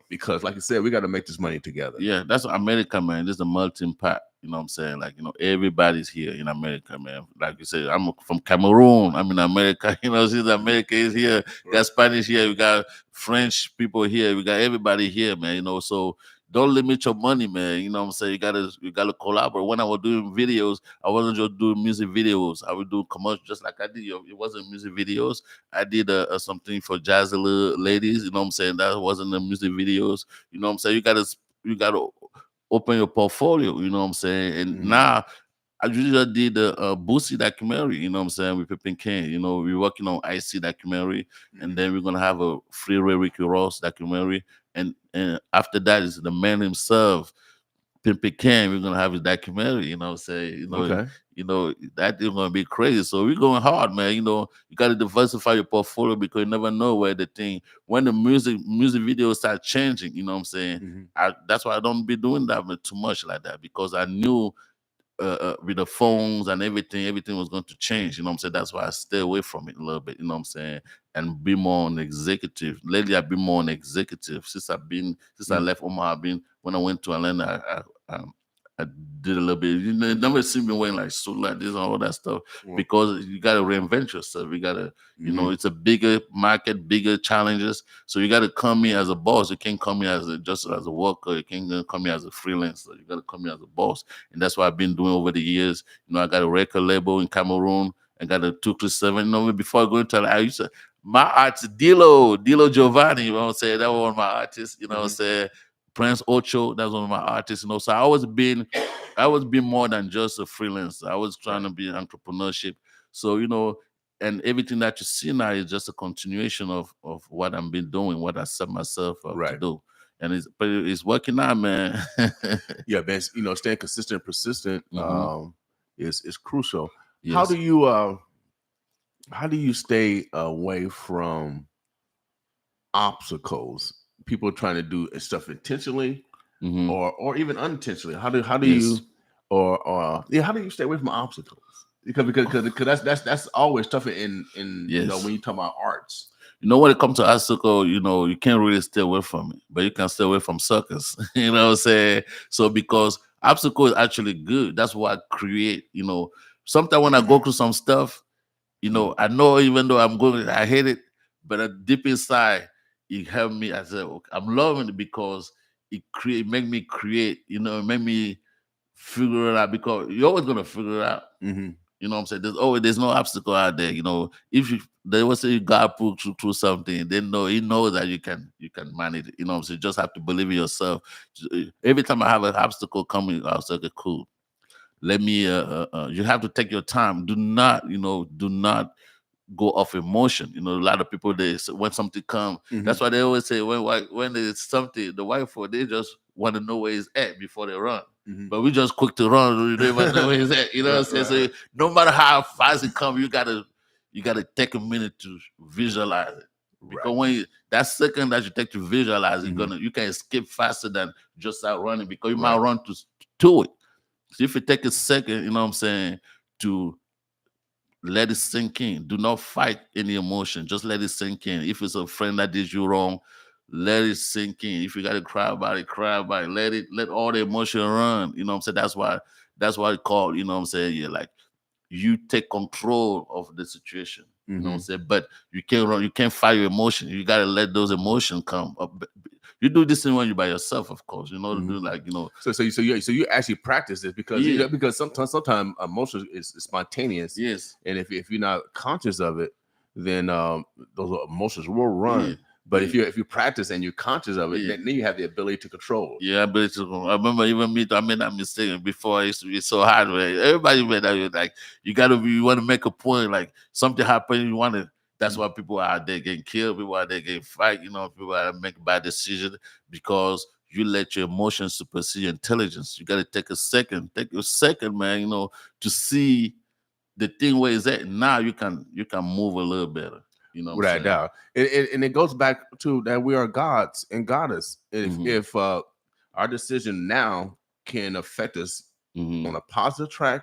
because, like I said, we got to make this money together. Yeah, that's America, man. This is a melting pot. You know what I'm saying? Like, everybody's here in America, man. Like you said, I'm from Cameroon. I'm in America. Since America is here, we got Spanish here, we got French people here, we got everybody here, man. So don't limit your money, man. You know what I'm saying? You gotta collaborate. When I was doing videos, I wasn't just doing music videos. I would do commercials just like I did. It wasn't music videos. I did something for Jazzy Ladies. You know what I'm saying? That wasn't the music videos. You know what I'm saying? You gotta open your portfolio, you know what I'm saying? And now I just did the Boosie documentary, you know what I'm saying, with Pippin King. We're working on IC documentary, and then we're gonna have a Freeway Ricky Ross documentary, and after that is the man himself, Pimpin King. We're gonna have his documentary, you know what I'm saying? Okay. That is gonna be crazy. So we're going hard, man. You gotta diversify your portfolio, because you never know when the music videos start changing, you know what I'm saying? That's why I don't be doing that too much like that, because I knew with the phones and everything was going to change, you know what I'm saying? That's why I stay away from it a little bit, you know what I'm saying? And be more on executive. Lately I've been more on executive. Since I left Omaha, when I went to Atlanta, I did a little bit. You never see me wearing like suit like this and all that stuff, because you got to reinvent yourself. You got to, it's a bigger market, bigger challenges. So you got to come in as a boss. You can't come in just as a worker. You can't come in as a freelancer. You got to come in as a boss. And that's what I've been doing over the years. I got a record label in Cameroon. I got a 237. Before I go into that, I used to, my artist, Dilo Giovanni, you know what I'm saying? That was one of my artists, you know what I'm saying? Prince Ocho, that's one of my artists, So I was being more than just a freelancer. I was trying to be entrepreneurship. So, and everything that you see now is just a continuation of what I've been doing, what I set myself up to do. And it's working out, man. Yeah, man. Staying consistent and persistent is crucial. Yes. How do you stay away from obstacles? People trying to do stuff intentionally, or even unintentionally. How do you how do you stay away from obstacles? because that's always tough in Yes. when you talk about arts. When it comes to obstacle, you can't really stay away from it, but you can stay away from suckers. You know what I'm saying? So because obstacle is actually good, that's what I create. Sometimes when I go through some stuff, I know even though I hate it, but deep inside, it helped me. I said, okay, I'm loving it because make me create. It make me figure it out because you're always gonna figure it out. Mm-hmm. You know what I'm saying? There's no obstacle out there. If they will say God put you through something, then he knows that you can manage it. You know what I'm saying? Just have to believe in yourself. Every time I have an obstacle coming, I'll say, okay, cool. Let me you have to take your time. Do not go off emotion. A lot of people when something comes, that's why they always say when there's something, the wife they just want to know where it's at before they run. Mm-hmm. But we just quick to run. We don't even know where it's at. You know what I'm saying? So no matter how fast it comes, you gotta take a minute to visualize it. Because that second that you take to visualize, you can escape faster than just out running because you might run to it. So if you take a second, you know what I'm saying, to let it sink in. Do not fight any emotion. Just let it sink in. If it's a friend that did you wrong, let it sink in. If you gotta cry about it, cry about it. Let all the emotion run. You know what I'm saying? That's why it's called, you know what I'm saying? Yeah, like you take control of the situation. You know what I'm saying? But you can't run, you can't fight your emotion. You gotta let those emotions come up. You do this thing when you're by yourself, of course. To do So you actually practice this because Yeah. because sometimes emotion is spontaneous. Yes. And if you're not conscious of it, then those emotions will run. Yeah. But if you practice and you're conscious of it, then you have the ability to control. Yeah, but I remember even me, I made that mistake before. I used to be so hard. Man. Everybody made that. Like, you want to make a point, like something happened, you want to. That's why people are out there getting killed. People are out there getting fight. People are making bad decisions because you let your emotions supersede your intelligence. You got to take a second, man. To see the thing where it's at. Now you can move a little better. You know what I'm Without saying? doubt. And it goes back to that we are gods and goddess. If our decision now can affect us on a positive track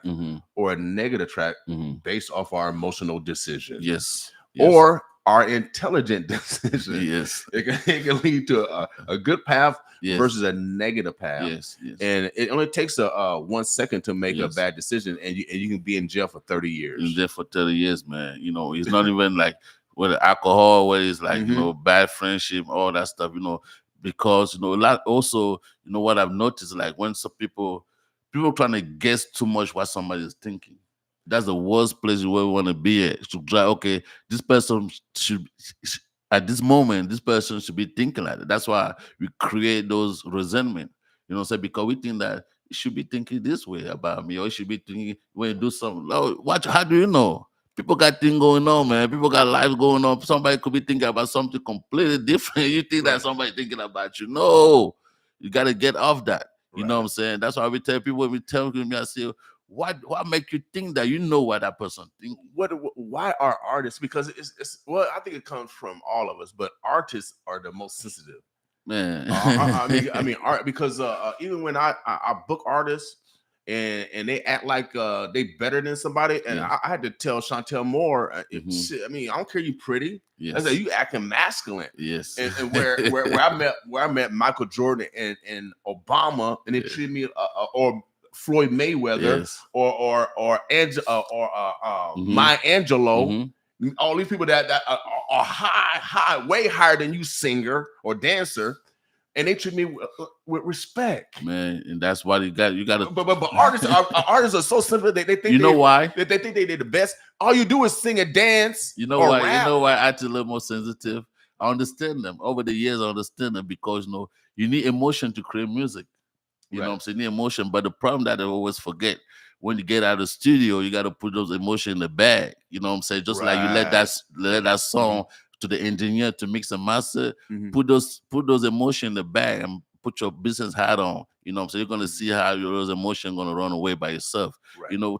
or a negative track based off our emotional decision. Yes. Or our intelligent decision. Yes. It can lead to a good path versus a negative path. Yes. And it only takes 1 second to make a bad decision, and you can be in jail for 30 years. In jail for 30 years, man. It's not even like with alcohol, where it's like, bad friendship, all that stuff, because, a lot also, what I've noticed, like when some people trying to guess too much what somebody is thinking. That's the worst place you ever want to be at. To try, okay, this person should, at this moment, this person should be thinking like that. That's why we create those resentment. Because we think that it should be thinking this way about me, or it should be thinking when you do something. Oh, watch, how do you know? People got things going on, man. People got lives going on. Somebody could be thinking about something completely different. You think that somebody thinking about you. No, you got to get off that. You know what I'm saying? That's why we tell people, when we tell me, I say, what make you think that you know what that person thinks? Why are artists? Because well, I think it comes from all of us, but artists are the most sensitive. Man, I mean, art, because even when I book artists and they act like they better than somebody, and I had to tell Chantel Moore, I mean, I don't care, you pretty. I said, you acting masculine. Yes. And where I met Michael Jordan and Obama, and they treated me or Floyd Mayweather or Maya Angelou. All these people that are high, way higher than you, singer or dancer, and they treat me with respect, man. And that's why you got to. But artists are so simple. They think why they think they're the best. All you do is sing and dance. You know why? Rap. You know why I act a little more sensitive. I understand them over the years. I understand them because you need emotion to create music. You know what I'm saying? You need emotion, but the problem that I always forget, when you get out of the studio, you got to put those emotions in the bag. You know what I'm saying? Just like you let that song to the engineer to mix and master. Put those emotions in the bag and put your business hat on. You know what I'm saying? You're gonna see how those emotions gonna run away by yourself.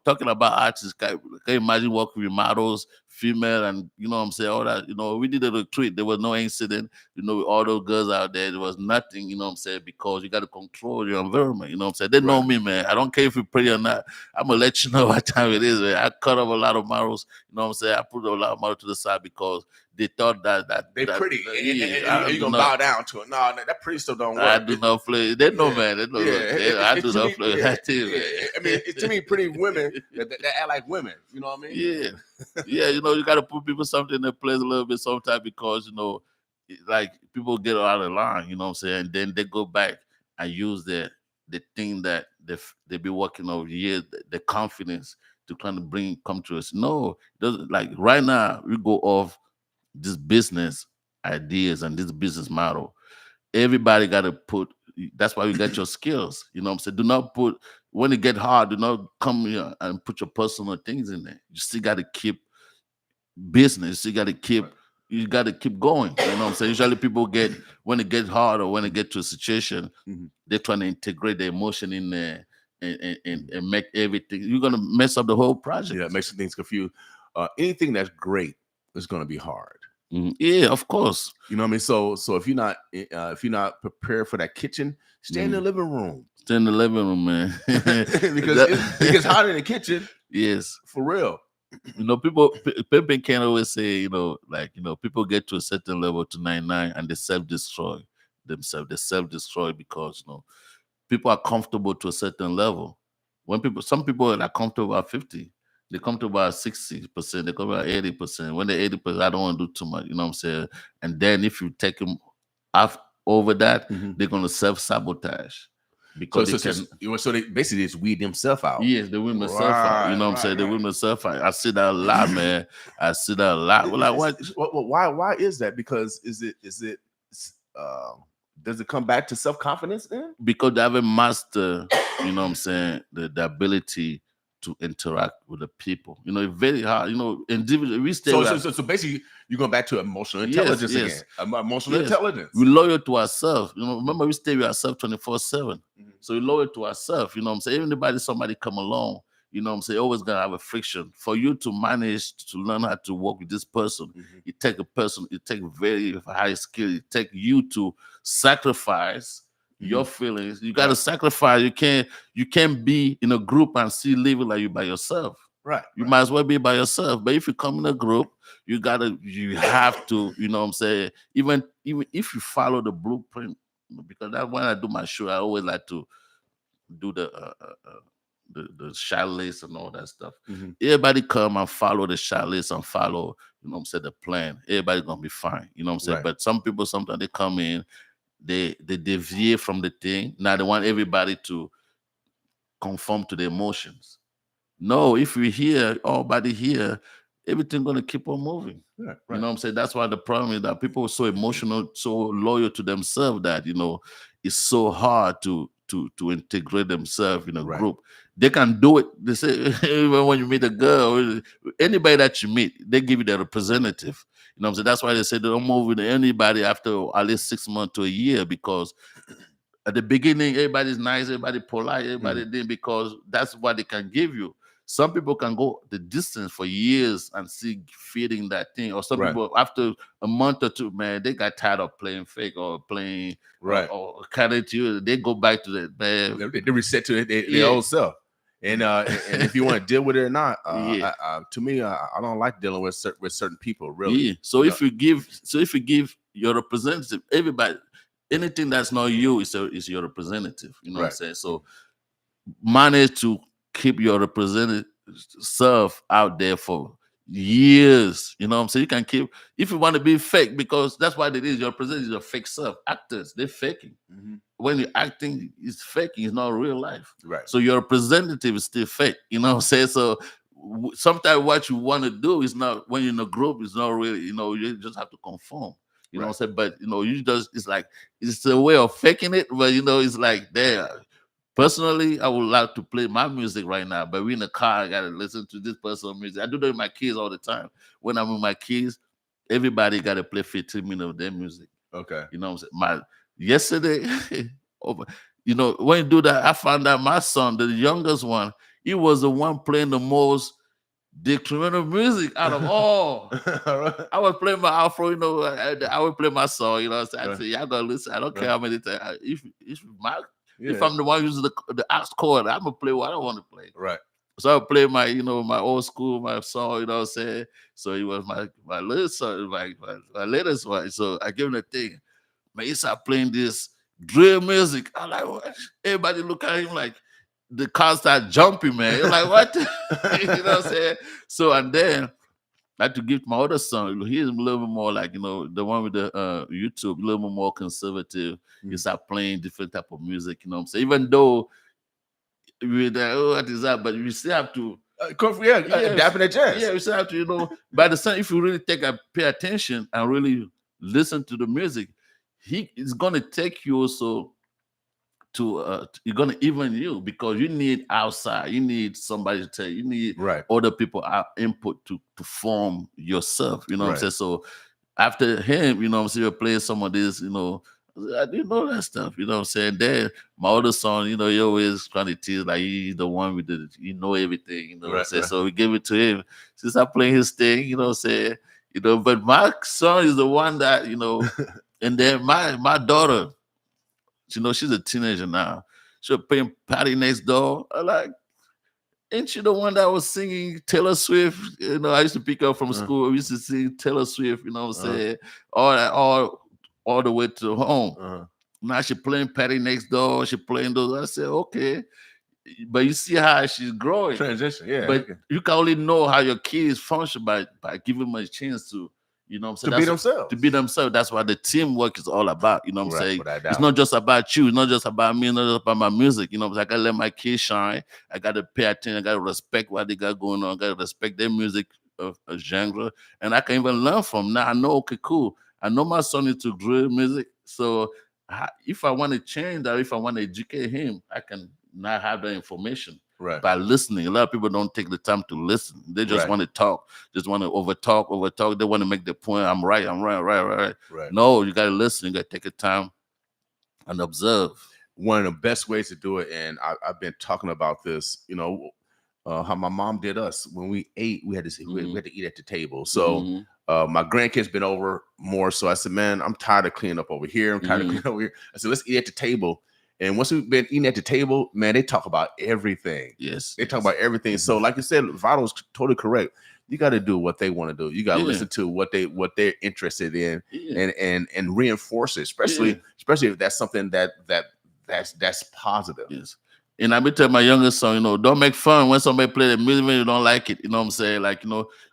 Talking about artists, can you imagine working with models, female, and you know what I'm saying, all that. You know, we did a retreat. There was no incident. You know, with all those girls out there, there was nothing. You know what I'm saying, because you got to control your environment. You know what I'm saying. They know Right. me, man. I don't care if you pray or not. I'm gonna let you know what time it is, man. I cut off a lot of models. You know what I'm saying. I put a lot of models to the side because they thought that They that, pretty, that- and, I and you do gonna not. bow down to it. No, that pretty stuff don't I work. do not play. They know, Yeah. man. They know. Yeah, I it's do to not me, play yeah, that too, yeah. man. I mean, it's to me pretty women that act like women. You know what I mean? Yeah, yeah. You know, you got to put people something in their place a little bit sometimes because you know, like people get out of line. You know what I'm saying? And then they go back and use the thing that they be working over years, the confidence to kind of come to us. No, it doesn't. Like right now, we go off this business ideas and this business model. Everybody got to put. That's why you got your skills. You know what I'm saying? Do not put when it get hard. Do not come here and put your personal things in there. You still got to keep business. You got to keep. Right. You got to keep going. You know what I'm saying? Usually people get when it gets hard or when it get to a situation, Mhm. they're trying to integrate the emotion in there and make everything. You're gonna mess up the whole project. Yeah, it makes things confused. Anything that's great is gonna be hard. Mhm. Yeah, of course. You know what I mean? So if you're not prepared for that kitchen, stay in the living room Stay in the living room, man. because it gets hot in the kitchen Yes. for real. You know, people can always say, you know, like, you know, people get to a certain level to 99 and they self-destroy themselves. They self-destroy because, you know, people are comfortable to a certain level. Some people are like comfortable at 50, they come to about 60%, they come about 80%. When they're 80%, I don't want to do too much, you know what I'm saying? And then if you take them off over that, Mhm. they're gonna self-sabotage So, because they so, can. so they basically just weed themselves out. Yes, the women suffer. You know what I'm saying? The women suffer. I see that a lot, man. I see that a lot. Well, like what? Why is that? Because is it uh, does it come back to self confidence then? Because they haven't mastered, you know what I'm saying, the ability to interact with the people. You know, it's very hard. You know, individual. We stay. So basically, you're going back to emotional Yes, intelligence yes. again. Emotional Yes. intelligence. We loyal to ourselves. You know, remember we stay with ourselves 24/7. Mhm. So we loyal to ourselves. You know what I'm saying? Even if somebody come along, you know what I'm saying, always gonna have a friction. For you to manage to learn how to work with this person, Mhm. it take a person, it take very high skill, it take you to sacrifice your feelings. You gotta Right. sacrifice. You can't be in a group and still living like you by yourself. Right. You might as well be by yourself. But if you come in a group, you have to, you know what I'm saying, even if you follow the blueprint, because that's when I do my show, I always like to do the chalets and all that stuff. Mhm. Everybody come and follow the chalets and follow, you know what I'm saying, the plan. Everybody gonna be fine. You know what I'm saying? Right. But some people sometimes they come in, they deviate from the thing. Now they want everybody to conform to the emotions. No, if we're here, all body here, everything gonna keep on moving. Right. You know what I'm saying? That's why the problem is that people are so emotional, so loyal to themselves that you know it's so hard to integrate themselves in a Right. group. They can do it. They say even when you meet a girl, anybody that you meet, they give you their representative. You know what I'm saying? That's why they say they don't move with anybody after at least 6 months to a year because at the beginning, everybody's nice, everybody polite, everybody did because that's what they can give you. Some people can go the distance for years and see feeding that thing. Or some Right. people after a month or two, man, they got tired of playing fake or playing Right. or kind to you. They go back to that man. They reset to their Yeah. old self. And if you want to deal with it or not, Yeah. to me, I don't like dealing with certain people. Really. Yeah. So You if you give your representative, everybody, anything that's not you is your representative. You know what I'm Right. saying? So manage to keep your representative self out there for years. You know what I'm saying? You can keep if you want to be fake, because that's what it is. Your representative is your fake self. Actors, they're faking. Mhm. When you're acting, it's faking, it's not real life. Right. So your representative is still fake. You know what I'm saying? So sometimes what you want to do is not when you're in a group, it's not really, you know, you just have to conform. You know what I'm saying? But you know, you just it's like it's a way of faking it, but you know, it's like there. Personally, I would like to play my music right now, but we in the car, I gotta listen to this person's music. I do that with my kids all the time. When I'm with my kids, everybody gotta play 15 minutes of their music. Okay. You know what I'm saying? Yesterday, you know, when you do that, I found out my son, the youngest one, he was the one playing the most the criminal music out of all. I was playing my Afro, I would play my song, so I say, y'all gotta listen. I don't care how many times. If I'm the one using the aux chord, I'm gonna play what I want to play. Right. So I play my, my old school, my song, what I'm saying? So it was my little song, my latest one. So I give him the thing. Man, he started playing this drill music. I'm like, what? Everybody look at him like the car start jumping, man. You're like, what? You know what I'm saying? So, and then I had to give my other son, he's a little bit more like, the one with the YouTube, a little bit more conservative. He started playing different type of music, you know what I'm saying? Even though we're like, oh, what is that? But you still have to dapping at jazz. yeah, you still have to, by the time if you really pay attention and really listen to the music, he is gonna take you also to you're gonna even you because you need outside, you need somebody to tell you, you need other people input to form yourself, you know what I'm saying? So after him, you know what I'm saying, you're playing some of this, I didn't know that stuff, you know what I'm saying? Then my other son, he always trying to tease like he's the one with the everything, you know what I'm saying? So we gave it to him. Since I playing his thing, you know what I'm saying? But my son is the one that, and then my daughter, she's a teenager now. She was playing Patty Next Door. I like, ain't she the one that was singing Taylor Swift? I used to pick up from school. We used to sing Taylor Swift, you know what I'm saying? All the way to home. Now she playing Patty Next Door. She playing those. I said, okay. But you see how she's growing. Transition, yeah. But you can only know how your kids function by giving them a chance to, you know what I'm saying? To be themselves. To be themselves. That's what the teamwork is all about. You know what I'm saying? It's not just about you. It's not just about me. It's not just about my music. You know what I'm saying? I got to let my kids shine. I got to pay attention. I got to respect what they got going on. I got to respect their music genre. And I can even learn from now. I know, okay, cool. I know my son is to drill music. So if I want to change that, if I want to educate him, I can not have that information. By listening. A lot of people don't take the time to listen. They just want to talk, just want to over talk. They want to make the point, I'm right. No, you got to listen. You got to take the time and observe. One of the best ways to do it, and I've been talking about this, how my mom did us. When we ate, we had to we had to eat at the table. So my grandkids been over more. So I said, man, I'm tired of cleaning up over here. I'm tired of cleaning over here. I said, let's eat at the table. And once we've been eating at the table, man, they talk about everything. Yes. They talk about everything. So like you said, Vado is totally correct. You got to do what they want to do. You got to listen to what they're interested in and reinforce it, especially if that's something that's positive. Yes. And I've been telling my youngest son, don't make fun when somebody play the music when you don't like it. You know what I'm saying? Like,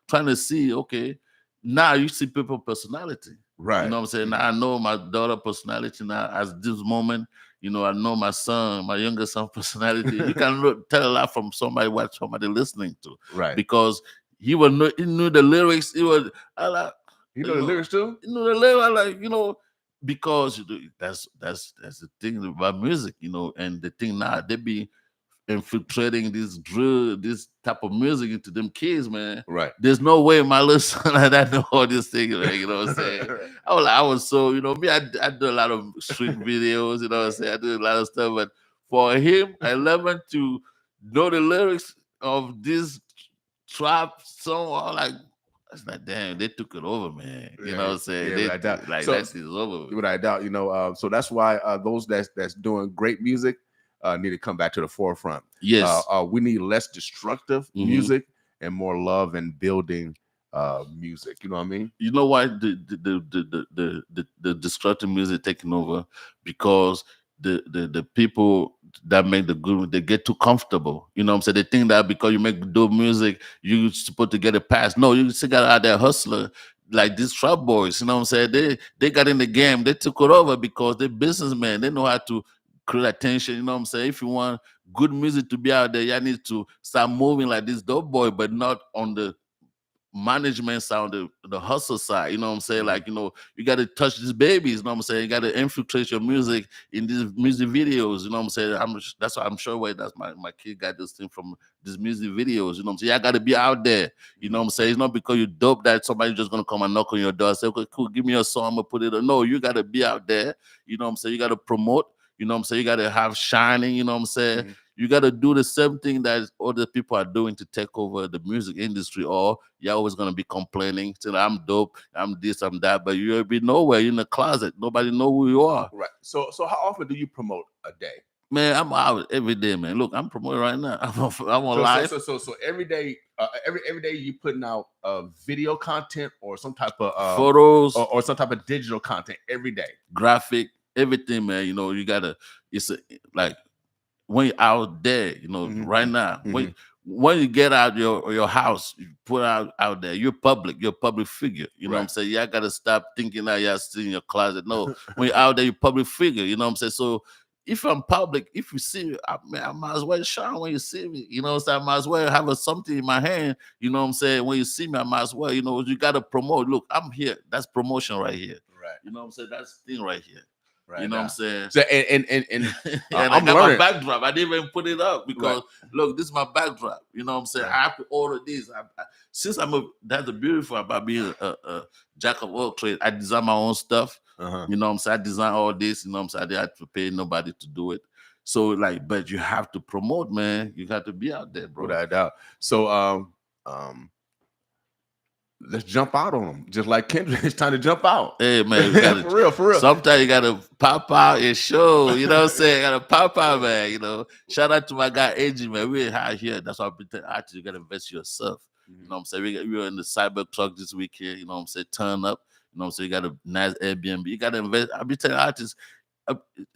trying to see, okay, now you see people's personality. Right. You know what I'm saying? Now I know my daughter personality now as this moment. I know my son, my youngest son personality. You can tell a lot from what somebody listening to. Right. Because he knew the lyrics. He was, you know the lyrics too? You know the lyrics, because that's the thing about music, and the thing now, they be infiltrating this drill, this type of music into them kids, man. Right. There's no way my little son like that know all this thing, like, you know what I'm saying? I was so, me, I do a lot of street videos, you know what I'm saying? I do a lot of stuff, but for him, I love him to know the lyrics of this trap song. I'm like, that's not damn, they took it over, man. You know what I'm saying? Yeah, that is over. Without doubt, so that's why those that's doing great music need to come back to the forefront. Yes. We need less destructive music and more love and building music. You know what I mean? You know why the destructive music taking over? Because the people that make the good, they get too comfortable. You know what I'm saying? They think that because you make dope music, you're supposed to get a pass. No, you still got out there hustler. Like these trap boys, you know what I'm saying? They got in the game, they took it over because they're businessmen. They know how to create attention, you know what I'm saying? If you want good music to be out there, you need to start moving like this dope boy, but not on the management side, the hustle side, you know what I'm saying? Like, you got to touch these babies, you know what I'm saying? You got to infiltrate your music in these music videos, you know what I'm saying? That's why I'm sure that's my kid got this thing from these music videos, you know what I'm saying? I got to be out there, you know what I'm saying? It's not because you're dope that somebody's just going to come and knock on your door and say, okay, cool, give me a song, I'm going to put it on. No, you got to be out there, you know what I'm saying? You got to promote, you know what I'm saying? You got to have shining, you know what I'm saying? you gotta do the same thing that other people are doing to take over the music industry, or you're always gonna be complaining, saying I'm dope, I'm this, I'm that, but you'll be nowhere. You're in the closet. Nobody know who you are. Right. So how often do you promote a day? Man, I'm out every day, man. Look, I'm promoting right now. I'm on So live. so every day, every day you putting out video content or some type of Photos, or some type of digital content every day. graphic, everything, man. You know, you gotta. It's like when you're out there, you know, right now. When you get out your house, you put out there. You're a public figure. You know what I'm Right. saying? You gotta stop thinking that you're still in your closet. No, when you're out there, you're a public figure. You know what I'm saying? So if I'm public, if you see me, I might as well shine when you see me. You know what I'm saying? I might as well have something in my hand. You know what I'm saying? When you see me, I might as well, you know, you gotta promote. Look, I'm here. That's promotion right here. Right. You know what I'm saying? That's the thing right here. Right. You know what I'm saying? So and And I'm I got learning. my backdrop. I didn't even put it up because look, this is my backdrop. You know what I'm saying? I have to order this. Since that's the beautiful about being a jack of all trades. I design my own stuff. You know what I'm saying? I design all this. You know what I'm saying? I didn't have to pay nobody to do it. So like, but you have to promote, man. You got to be out there, bro. Without a doubt. So let's jump out on them, just like Kendrick. It's time to jump out. Hey man, for real. Sometimes you gotta pop out and show. You know what I'm saying? You gotta pop out, man. You know. Shout out to my guy AG, man. We're high here. That's why I've been telling artists you gotta invest in yourself. You know what I'm saying? We were in the cyber truck this weekend. You know what I'm saying? Turn up. You know what I'm saying? You got a nice Airbnb. You gotta invest. I'll be telling artists.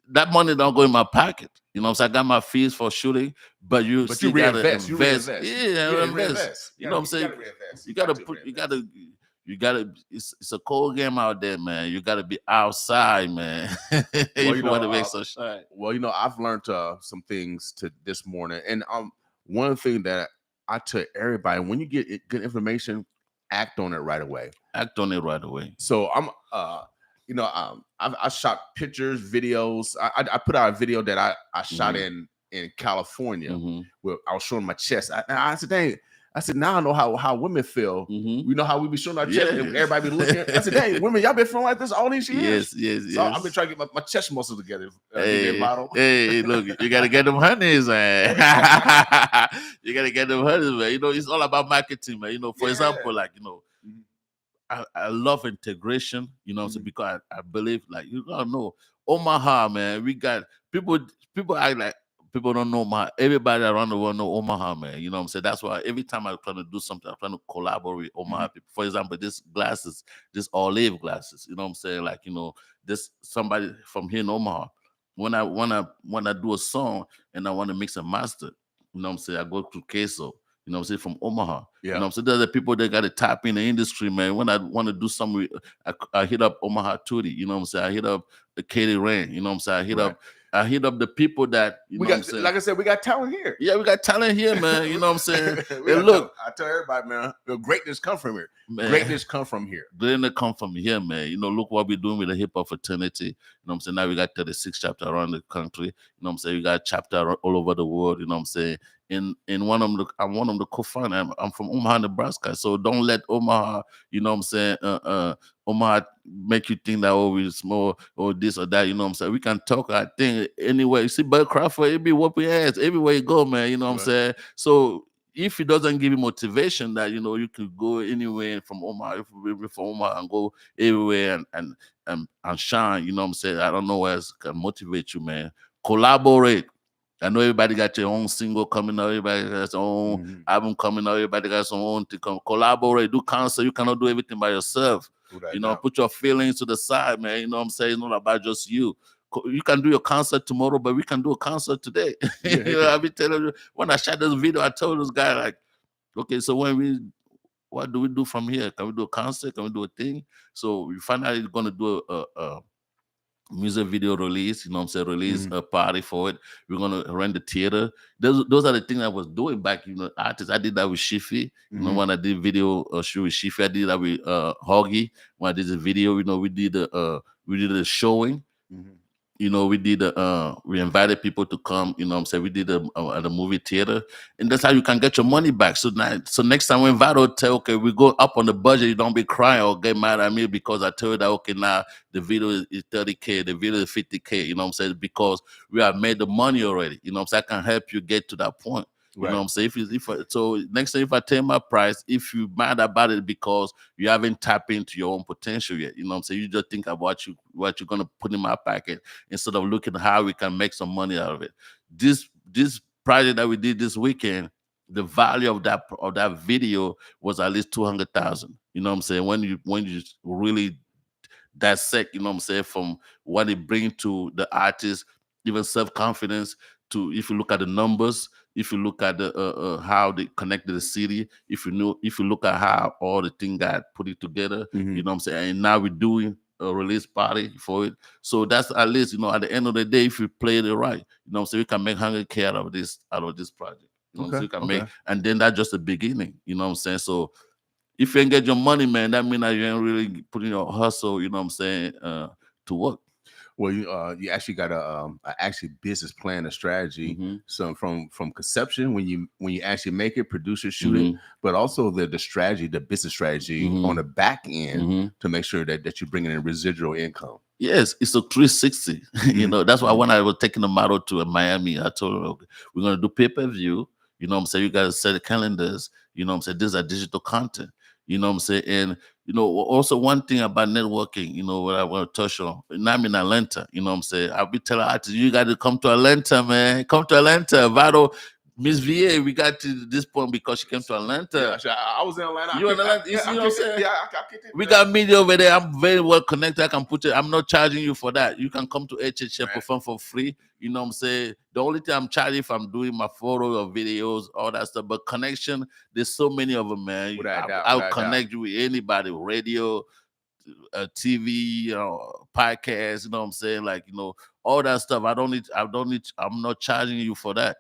That money don't go in my pocket. You know what I'm saying? I got my fees for shooting, but you still gotta invest. Yeah, invest. You know what I'm saying? You gotta it's a cold game out there, man. You gotta be outside, man. If you want to make some shine. Well, you know, I've learned some things to this morning. And one thing that I tell everybody, when you get good information, act on it right away. Act on it right away. So I'm you know, I shot pictures, videos. I put out a video that I shot in California where I was showing my chest. I said, dang, I said, now I know how women feel. We know how we be showing our chest. And everybody be looking. I said, dang, women, y'all been feeling like this all these years. Yes. So I've been trying to get my chest muscles together. Hey, look, you gotta get them honeys, man. You gotta get them honeys, man. You know, it's all about marketing, man. You know, for example, like, you know, I love integration, you know, so because I believe, like, you gotta know Omaha, man. We got people act like people don't know Omaha. Everybody around the world know Omaha, man. You know what I'm saying? That's why every time I'm trying to do something, I'm trying to collaborate with Omaha people. For example, this olive glasses, you know what I'm saying? Like, you know, this somebody from here in Omaha. When I do a song and I want to mix a master, you know what I'm saying? I go to Queso. You know what I'm saying, from Omaha. You know what I'm saying? There's the people that got to tap in the industry, man. When I want to do something, I hit up Omaha Tootie, you know what I'm saying? I hit up Katie Rain, you know what I'm saying? I hit up the people that we got, like I said, we got talent here. Yeah, we got talent here, man. You know what I'm saying? And look, I tell everybody, man, the greatness come from here. Man, greatness come from here. Greatness come from here, man. You know, look what we're doing with the hip hop fraternity. You know what I'm saying? Now we got 36 chapters around the country. You know what I'm saying? We got chapter all over the world. You know what I'm saying? In one of them, I'm one of the co-founder. I'm from Omaha, Nebraska. So don't let Omaha, you know what I'm saying, Omaha make you think that we're small or this or that. You know what I'm saying? We can talk our thing anyway. You see, Bud Crawford, it be whooping ass everywhere you go, man. You know what I'm saying? So if it doesn't give you motivation that, you know, you could go anywhere from Omaha, if we're from Omaha and go everywhere and shine, you know what I'm saying? I don't know what else can motivate you, man. Collaborate. I know everybody got your own single coming out, everybody got their own album coming out, everybody got some own thing. Collaborate, do concert. You cannot do everything by yourself. You know, put your feelings to the side, man. You know what I'm saying? It's not about just you. You can do your concert tomorrow, but we can do a concert today. You know, I've been telling you, when I shot this video, I told this guy, like, okay, so what do we do from here? Can we do a concert? Can we do a thing? So we finally going to do a music video release, you know what I'm saying, release a party for it. We're gonna rent the theater. Those are the things I was doing back, you know, artists. I did that with Shifi. You know, when I did video shoot with Shifi, I did that with Hoggy. When I did the video, you know, we did a showing. we did we invited people to come, we did at a movie theater, and that's how you can get your money back. So now, so next time when Vado tell, okay, we go up on the budget, you don't be crying or get mad at me because I tell you that, okay, now the video is 30K, the video is 50K, because we have made the money already, I can help you get to that point. You know what I'm saying? So next time if I tell my price, if you mad about it because you haven't tapped into your own potential yet, you just think about what you're gonna put in my packet instead of looking how we can make some money out of it. This project that we did this weekend, the value of that video was at least 200,000. You know what I'm saying? When you really dissect, from what it brings to the artist, even self-confidence, to if you look at the numbers, if you look at the how they connect to the city, if you look at how all the thing got put it together, Mhm. you know what I'm saying? And now we're doing a release party for it. So that's at least, at the end of the day, if you play it right, we can make 100K out of this project. So Okay. you can Okay. make, and then that's just the beginning, what I'm saying? So if you ain't get your money, man, that means that you ain't really putting your hustle, to work. Well, you actually got a actually business plan, a strategy. Mhm. So from conception, when you actually make it, produce it, shoot it, Mhm. but also the strategy, the business strategy on Mhm. the back end Mhm. to make sure that you're bringing in residual income. Yes, it's a 360. Mhm. That's why Mhm. when I was taking the model to Miami, I told her, okay, we're gonna do pay-per-view. You gotta set the calendars, these are digital content, and also one thing about networking, what I want to touch on. Now I'm in Atlanta, I'll be telling artists, you gotta come to Atlanta, man. Come to Atlanta. Vado, Miss VA, we got to this point because she came to Atlanta. Yeah, I was in Atlanta. You in Atlanta? You see what I'm saying? Yeah, I kicked it. We got media over there. I'm very well connected. I can put it. I'm not charging you for that. You can come to HHF Right. perform for free. You know what I'm saying? The only thing I'm charging if I'm doing my photos or videos, all that stuff. But connection, there's so many of them, man. Without a doubt, I'll without a doubt. connect you with anybody, radio, TV, podcast. You know what I'm saying? Like, all that stuff. I'm not charging you for that.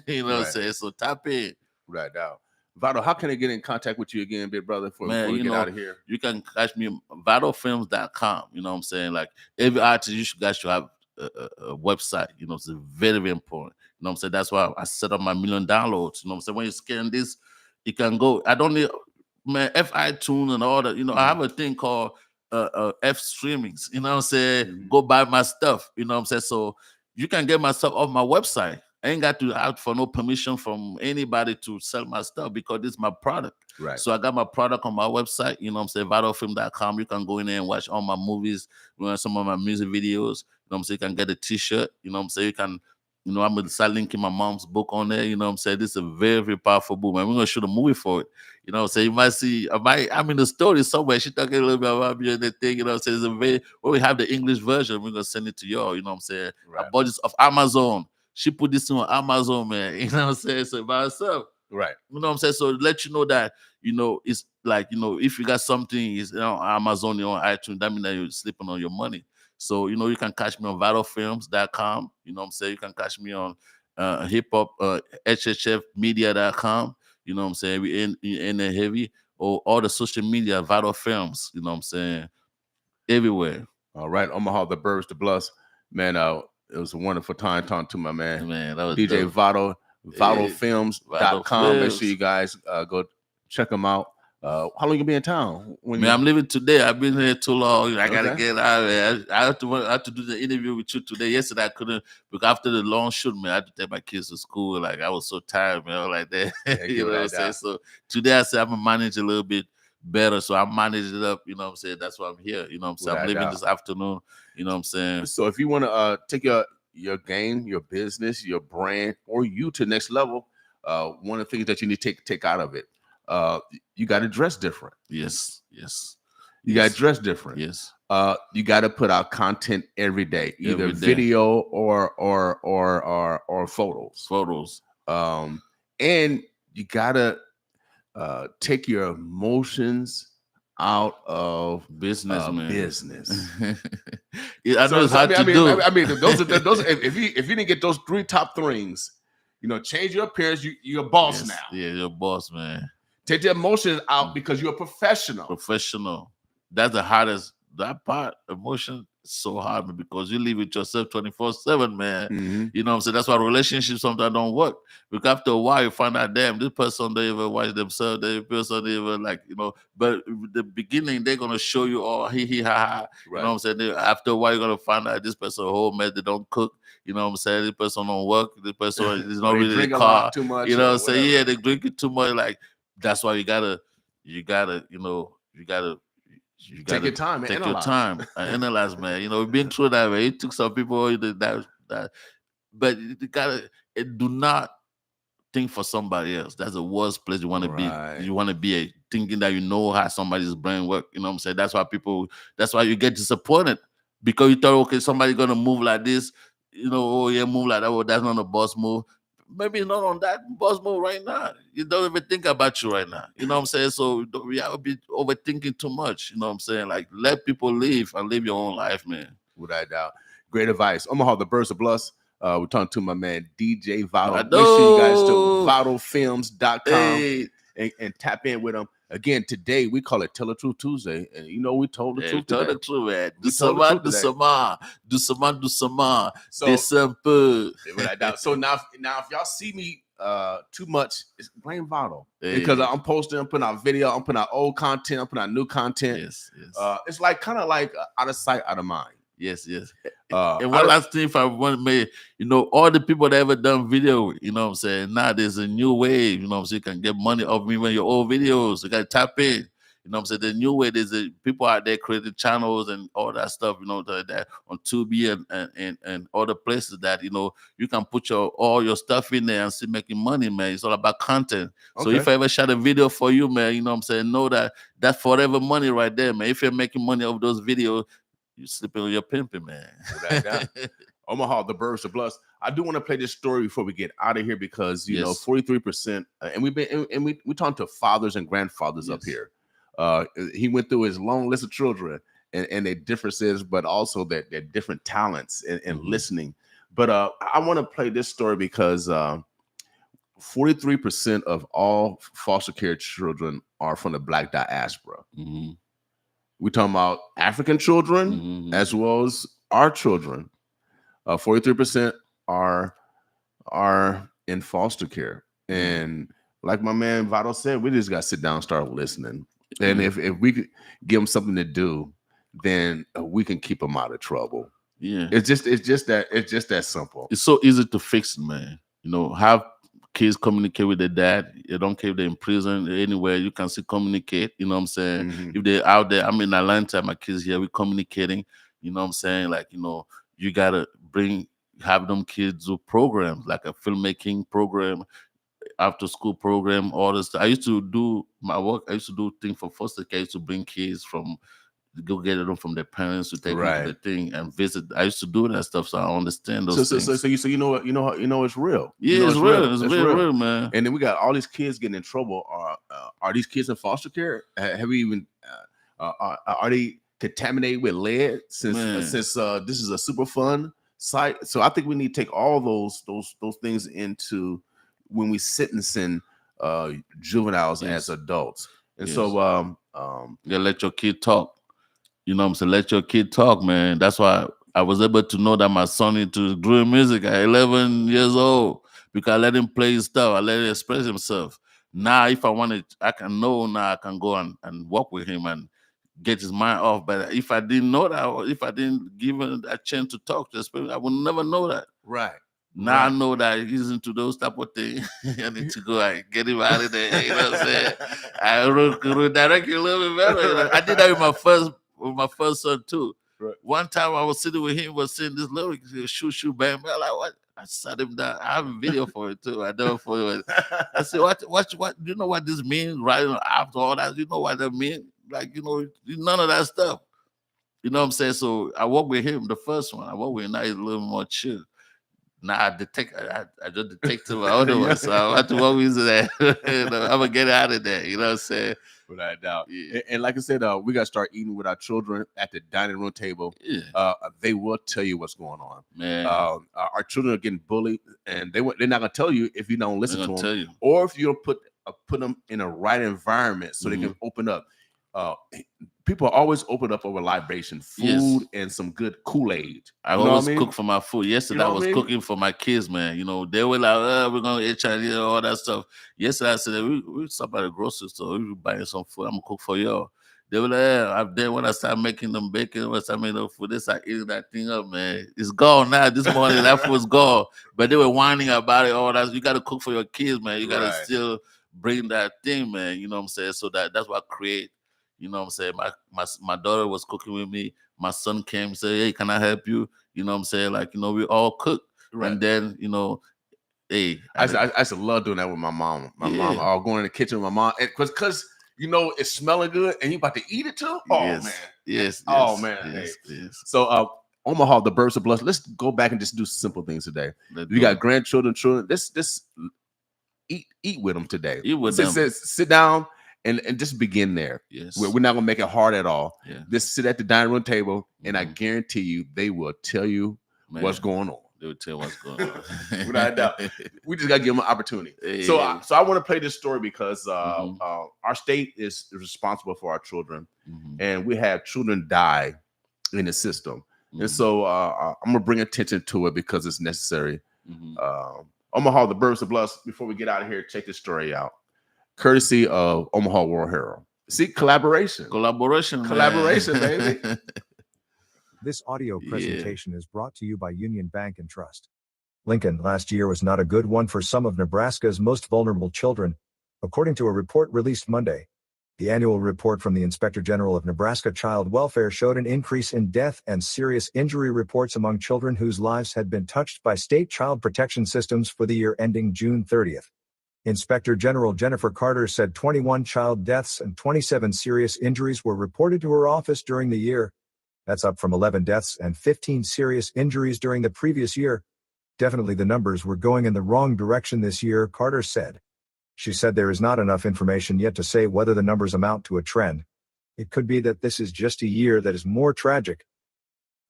You know what I'm Right. saying? So tap in. Without a doubt. Vado, how can I get in contact with you again, big brother, Man, before we get out of here? you can catch me VadoFilms.com. You know what I'm saying? Like every artist, guys should have a website. It's very, very important. You know what I'm saying? That's why I set up my million downloads. You know what I'm saying? When you scan this, you can go. I don't need, man, F iTunes and all that. I have a thing called F streamings. You know what I'm saying? Mhm. Go buy my stuff. You know what I'm saying? So you can get my stuff off my website. I ain't got to ask for no permission from anybody to sell my stuff because this is my product. Right. So I got my product on my website, VadoFilm.com. You can go in there and watch all my movies, some of my music videos. You can get a t-shirt, you can, I'm gonna start linking my mom's book on there, This is a very, very powerful book, man. We're gonna shoot a movie for it. You might see I'm in the story somewhere. She talking a little bit about me and the thing, It's a very when we have the English version, we're gonna send it to y'all, I Right. bought this off Amazon. She put this on Amazon, man. You know what I'm saying? So by herself. Right. You know what I'm saying? So let you know that, it's like, if you got something is on Amazon, on iTunes, that means that you're sleeping on your money. So, you can catch me on VadoFilms.com. You know what I'm saying? You can catch me on hip hop, HHFmedia.com. You know what I'm saying? We in the heavy, or all the social media, Vado Films, you know what I'm saying? Everywhere. All right. Omaha, the Birds, the Bluffs. Man, it was a wonderful time talking to my man. Man, that was DJ dope. Vado, Vado VadoFilms.com. Make Films. sure you guys go check them out. How long you gonna be in town? Man, I'm leaving today. I've been here too long. I gotta Okay. get out of here. I have to do the interview with you today. Yesterday I couldn't, because after the long shoot, man, I had to take my kids to school. Like I was so tired, man. Like that. You know what I'm saying? So today I said I'm gonna manage a little bit better. So I managed it up, you know what I'm saying? That's why I'm here. You know what I'm saying? I'm Without leaving doubt. this afternoon, you know what I'm saying? So if you want to take your game, your business, your brand, or you to the next level, one of the things that you need to take out of it, you got to dress different. Yes. You got to dress different. Yes. You got to put out content every day, either Every day. video or photos. And you got to take your emotions out of business, man. Business. Yeah, I know it's hard to do. I mean, those are those. If you didn't get those three top things, change your appearance. You're a boss now. Yeah, you're a boss, man. Take the emotions out because you're a professional. Professional. That's the hardest. That part, emotion. so hard, man, because you live with yourself 24/7, man. Mhm. You know what I'm saying? That's why relationships sometimes don't work. Because after a while, you find out, damn, this person don't even watch themselves. This person don't even like, But the beginning, they're gonna show you all he ha ha. You know what I'm saying? After a while, you're gonna find out this person a whole mess. They don't cook. You know what I'm saying? This person don't work. This person is not They really drink in a the lot car. too much You know or what I'm saying? Yeah, whatever. they drink it too much. Like that's why you gotta, you gotta Take your time and take your analyze. time and analyze, man. We've been through that, man. It took some people that, but you gotta do not think for somebody else. That's the worst place you want to be. Right. You want to be thinking that you know how somebody's brain work. You know what I'm saying? That's why you get disappointed because you thought, okay, somebody gonna move like this. Oh yeah, move like that. Well, that's not a boss move. Maybe not on that boss move right now. You don't even think about you right now. You know what I'm saying? So we have to be overthinking too much. You know what I'm saying? Like let people live and live your own life, man. Without a doubt. Great advice. Omaha, the Birds of Bless. We're talking to my man DJ Vado. Vado. Make sure you guys to vadofilms.com Hey. and tap in with them. Again, today we call it Tell the Truth Tuesday. And we told the truth Tell today. the truth, man. We told the truth today. Do some. So, Des un peu. without a doubt. So now if y'all see me too much, blame Vado. Hey. Because I'm posting, I'm putting out video, I'm putting out old content, I'm putting out new content. Yes. It's like kind of like out of sight, out of mind. Yes. And one last thing, if I want to make, all the people that ever done video, you know what I'm saying? Now there's a new way, you know what I'm saying? You can get money off even your old videos. You got to tap in. You know what I'm saying? The new way, there's people out there creating channels and all that stuff, that on Tubi and other places that, you can put all your stuff in there and still making money, man. It's all about content. So if I ever shot a video for you, man, you know what I'm saying? Know that that's forever money right there, man. If you're making money off those videos, you sleeping on your pimping, man. Omaha, the Birds of Bless. I do want to play this story before we get out of here because 43%, and we talking to fathers and grandfathers up here. He went through his long list of children and their differences, but also their different talents and listening. But I want to play this story because 43% of all foster care children are from the Black diaspora. Mm-hmm. We're talking about African children as well as our children. 43% are in foster care. And like my man Vado said, we just got to sit down and start listening. And if we could give them something to do, then we can keep them out of trouble. Yeah. It's just that simple. It's so easy to fix, man. Have kids communicate with their dad. You don't care if they're in prison anywhere. You can still communicate. You know what I'm saying? If they're out there, I'm in Atlanta, my kids here, we're communicating. You know what I'm saying? Like, you gotta have them kids do programs like a filmmaking program, after school program, all this stuff. I used to do my work. I used to do things for foster care. I used to bring kids go get them from their parents to take them to the thing and visit. I used to do that stuff, so I understand those things. So you know it's real. Yeah, it's real. It's real, man. And then we got all these kids getting in trouble. Are these kids in foster care? Have we even? Are they contaminated with lead? Since this is a super fun site, so I think we need to take all those things into when we sentencing juveniles as adults. And so let your kid talk. You know what I'm saying? Let your kid talk, man. That's why I was able to know that my son into doing music at 11 years old because I let him play his stuff. I let him express himself. Now, if I wanted, I can know now I can go and work with him and get his mind off. But if I didn't know that, or if I didn't give him a chance to talk to him, I would never know that. Right. Now I know that he's into those type of things. I need to go and get him out of there. You know what I'm saying? I redirect you a little bit better. I did that with my first son too. Right. One time I was sitting with him, was saying this lyric, shoot, bang, bang. Like, what? I sat him down. I have a video for it too. I know for it. I said, what? Do you know what this means? Writing after all that, you know what that means? Like, none of that stuff. You know what I'm saying? So I worked with him, the first one. I worked with him. Now he's a little more chill. Now I just detected my other one, so I have to walk with that. I'm gonna get out of there. You know what I'm saying? Without a doubt. Yeah. And like I said, we got to start eating with our children at the dining room table. Yeah. They will tell you what's going on. Man. Our children are getting bullied, and they're not going to tell you if you don't listen to them. Tell you. Or if you don't put them in a right environment so they can open up. people always open up over libation, food, Yes. and some good Kool-Aid. I You know what always I mean? cook for my food. Yesterday know I what I was mean? cooking for my kids, man. You know, they were like, we're gonna eat Chinese, all that stuff. Yesterday I said, we stop at the grocery store, we buying some food, I'm gonna cook for y'all. They were like, then when I started making them bacon, when I started making them food, they started eating that thing up, man. It's gone now. This morning that food's gone. But they were whining about it, all that. You gotta cook for your kids, man. You gotta Right. still bring that thing, man. You know what I'm saying? So that's what I create. You know what I'm saying? My daughter was cooking with me. My son came and said, hey, can I help you? You know what I'm saying? Like, you know, we all cook. Right. And then, you know, hey. I used to love doing that with my mom. My mom, Yeah. I'll go in the kitchen with my mom. Because you know, it's smelling good and you about to eat it too? Oh, Yes. man. Yes. Oh, man. Yes. Hey. Yes. So, Omaha, the birds of blood. Let's go back and just do simple things today. You got grandchildren, children. Just eat with them today. Eat with them. Sit down and just begin there. Yes. We're not gonna make it hard at all. Yeah. Just sit at the dining room table, and I guarantee you they will tell you what's going on. They will tell you what's going on. Without a doubt. We just gotta give them an opportunity. Hey. So I want to play this story because our state is responsible for our children, and we have children die in the system. And so I'm gonna bring attention to it because it's necessary. Omaha, the birds of blood. Before we get out of here, check this story out. Courtesy of Omaha War Hero. See, collaboration, baby. This audio presentation is brought to you by Union Bank and Trust. Lincoln last year was not a good one for some of Nebraska's most vulnerable children, according to a report released Monday. The annual report from the Inspector General of Nebraska Child Welfare showed an increase in death and serious injury reports among children whose lives had been touched by state child protection systems for the year ending June 30th. Inspector General Jennifer Carter said 21 child deaths and 27 serious injuries were reported to her office during the year. That's up from 11 deaths and 15 serious injuries during the previous year. Definitely the numbers were going in the wrong direction this year, Carter said. She said there is not enough information yet to say whether the numbers amount to a trend. It could be that this is just a year that is more tragic.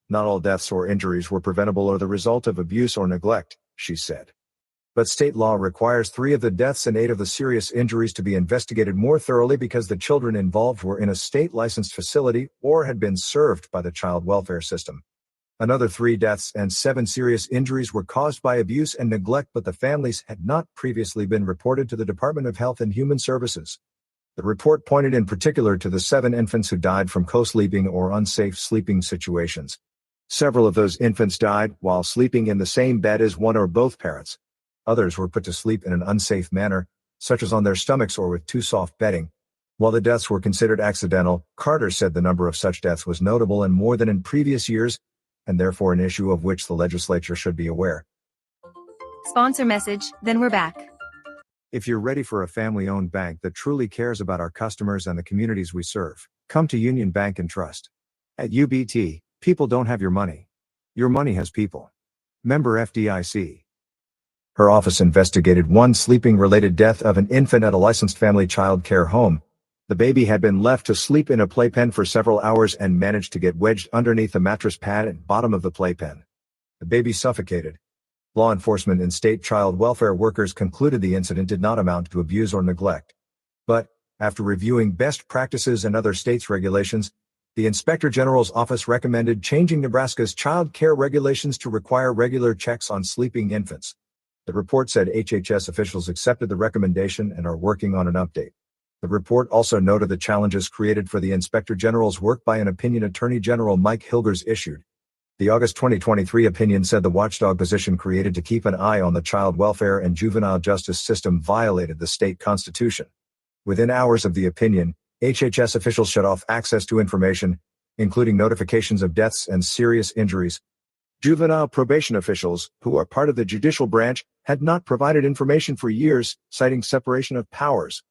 Not all deaths or injuries were preventable or the result of abuse or neglect, she said. But state law requires 3 of the deaths and 8 of the serious injuries to be investigated more thoroughly because the children involved were in a state-licensed facility or had been served by the child welfare system. Another 3 deaths and 7 serious injuries were caused by abuse and neglect, but the families had not previously been reported to the Department of Health and Human Services. The report pointed in particular to the 7 infants who died from co-sleeping or unsafe sleeping situations. Several of those infants died while sleeping in the same bed as one or both parents. Others were put to sleep in an unsafe manner, such as on their stomachs or with too soft bedding. While the deaths were considered accidental, Carter said the number of such deaths was notable and more than in previous years, and therefore an issue of which the legislature should be aware. Sponsor message, then we're back. If you're ready for a family-owned bank that truly cares about our customers and the communities we serve, come to Union Bank and Trust. At UBT, people don't have your money. Your money has people. Member FDIC. Her office investigated one sleeping-related death of an infant at a licensed family child care home. The baby had been left to sleep in a playpen for several hours and managed to get wedged underneath the mattress pad at the bottom of the playpen. The baby suffocated. Law enforcement and state child welfare workers concluded the incident did not amount to abuse or neglect. But, after reviewing best practices and other states' regulations, the Inspector General's office recommended changing Nebraska's child care regulations to require regular checks on sleeping infants. The report said HHS officials accepted the recommendation and are working on an update. The report also noted the challenges created for the Inspector General's work by an opinion Attorney General Mike Hilgers issued. The August 2023 opinion said the watchdog position created to keep an eye on the child welfare and juvenile justice system violated the state constitution. Within hours of the opinion, HHS officials shut off access to information, including notifications of deaths and serious injuries. Juvenile probation officials, who are part of the judicial branch, had not provided information for years, citing separation of powers.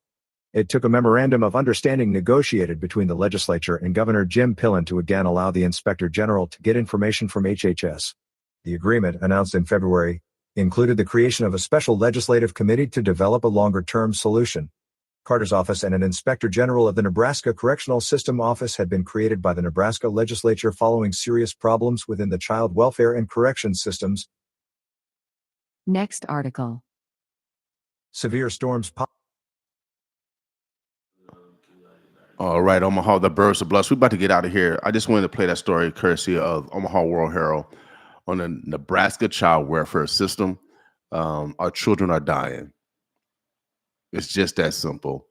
It took a memorandum of understanding negotiated between the legislature and Governor Jim Pillen to again allow the Inspector General to get information from HHS. The agreement, announced in February, included the creation of a special legislative committee to develop a longer-term solution. Carter's office and an Inspector General of the Nebraska Correctional System Office had been created by the Nebraska legislature following serious problems within the child welfare and corrections systems. Next article. Severe storms All right, Omaha, the birds are blessed. We're about to get out of here. I just wanted to play that story courtesy of Omaha World Herald on the Nebraska child welfare system. Our children are dying. It's just that simple.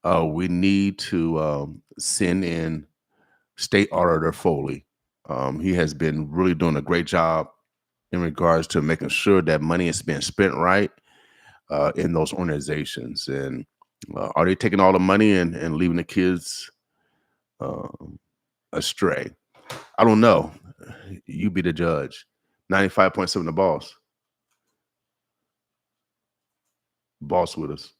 We need to send in State Auditor Foley. He has been really doing a great job in regards to making sure that money is being spent right in those organizations. And are they taking all the money and leaving the kids astray? I don't know. You be the judge. 95.7 The Boss. Boss with us.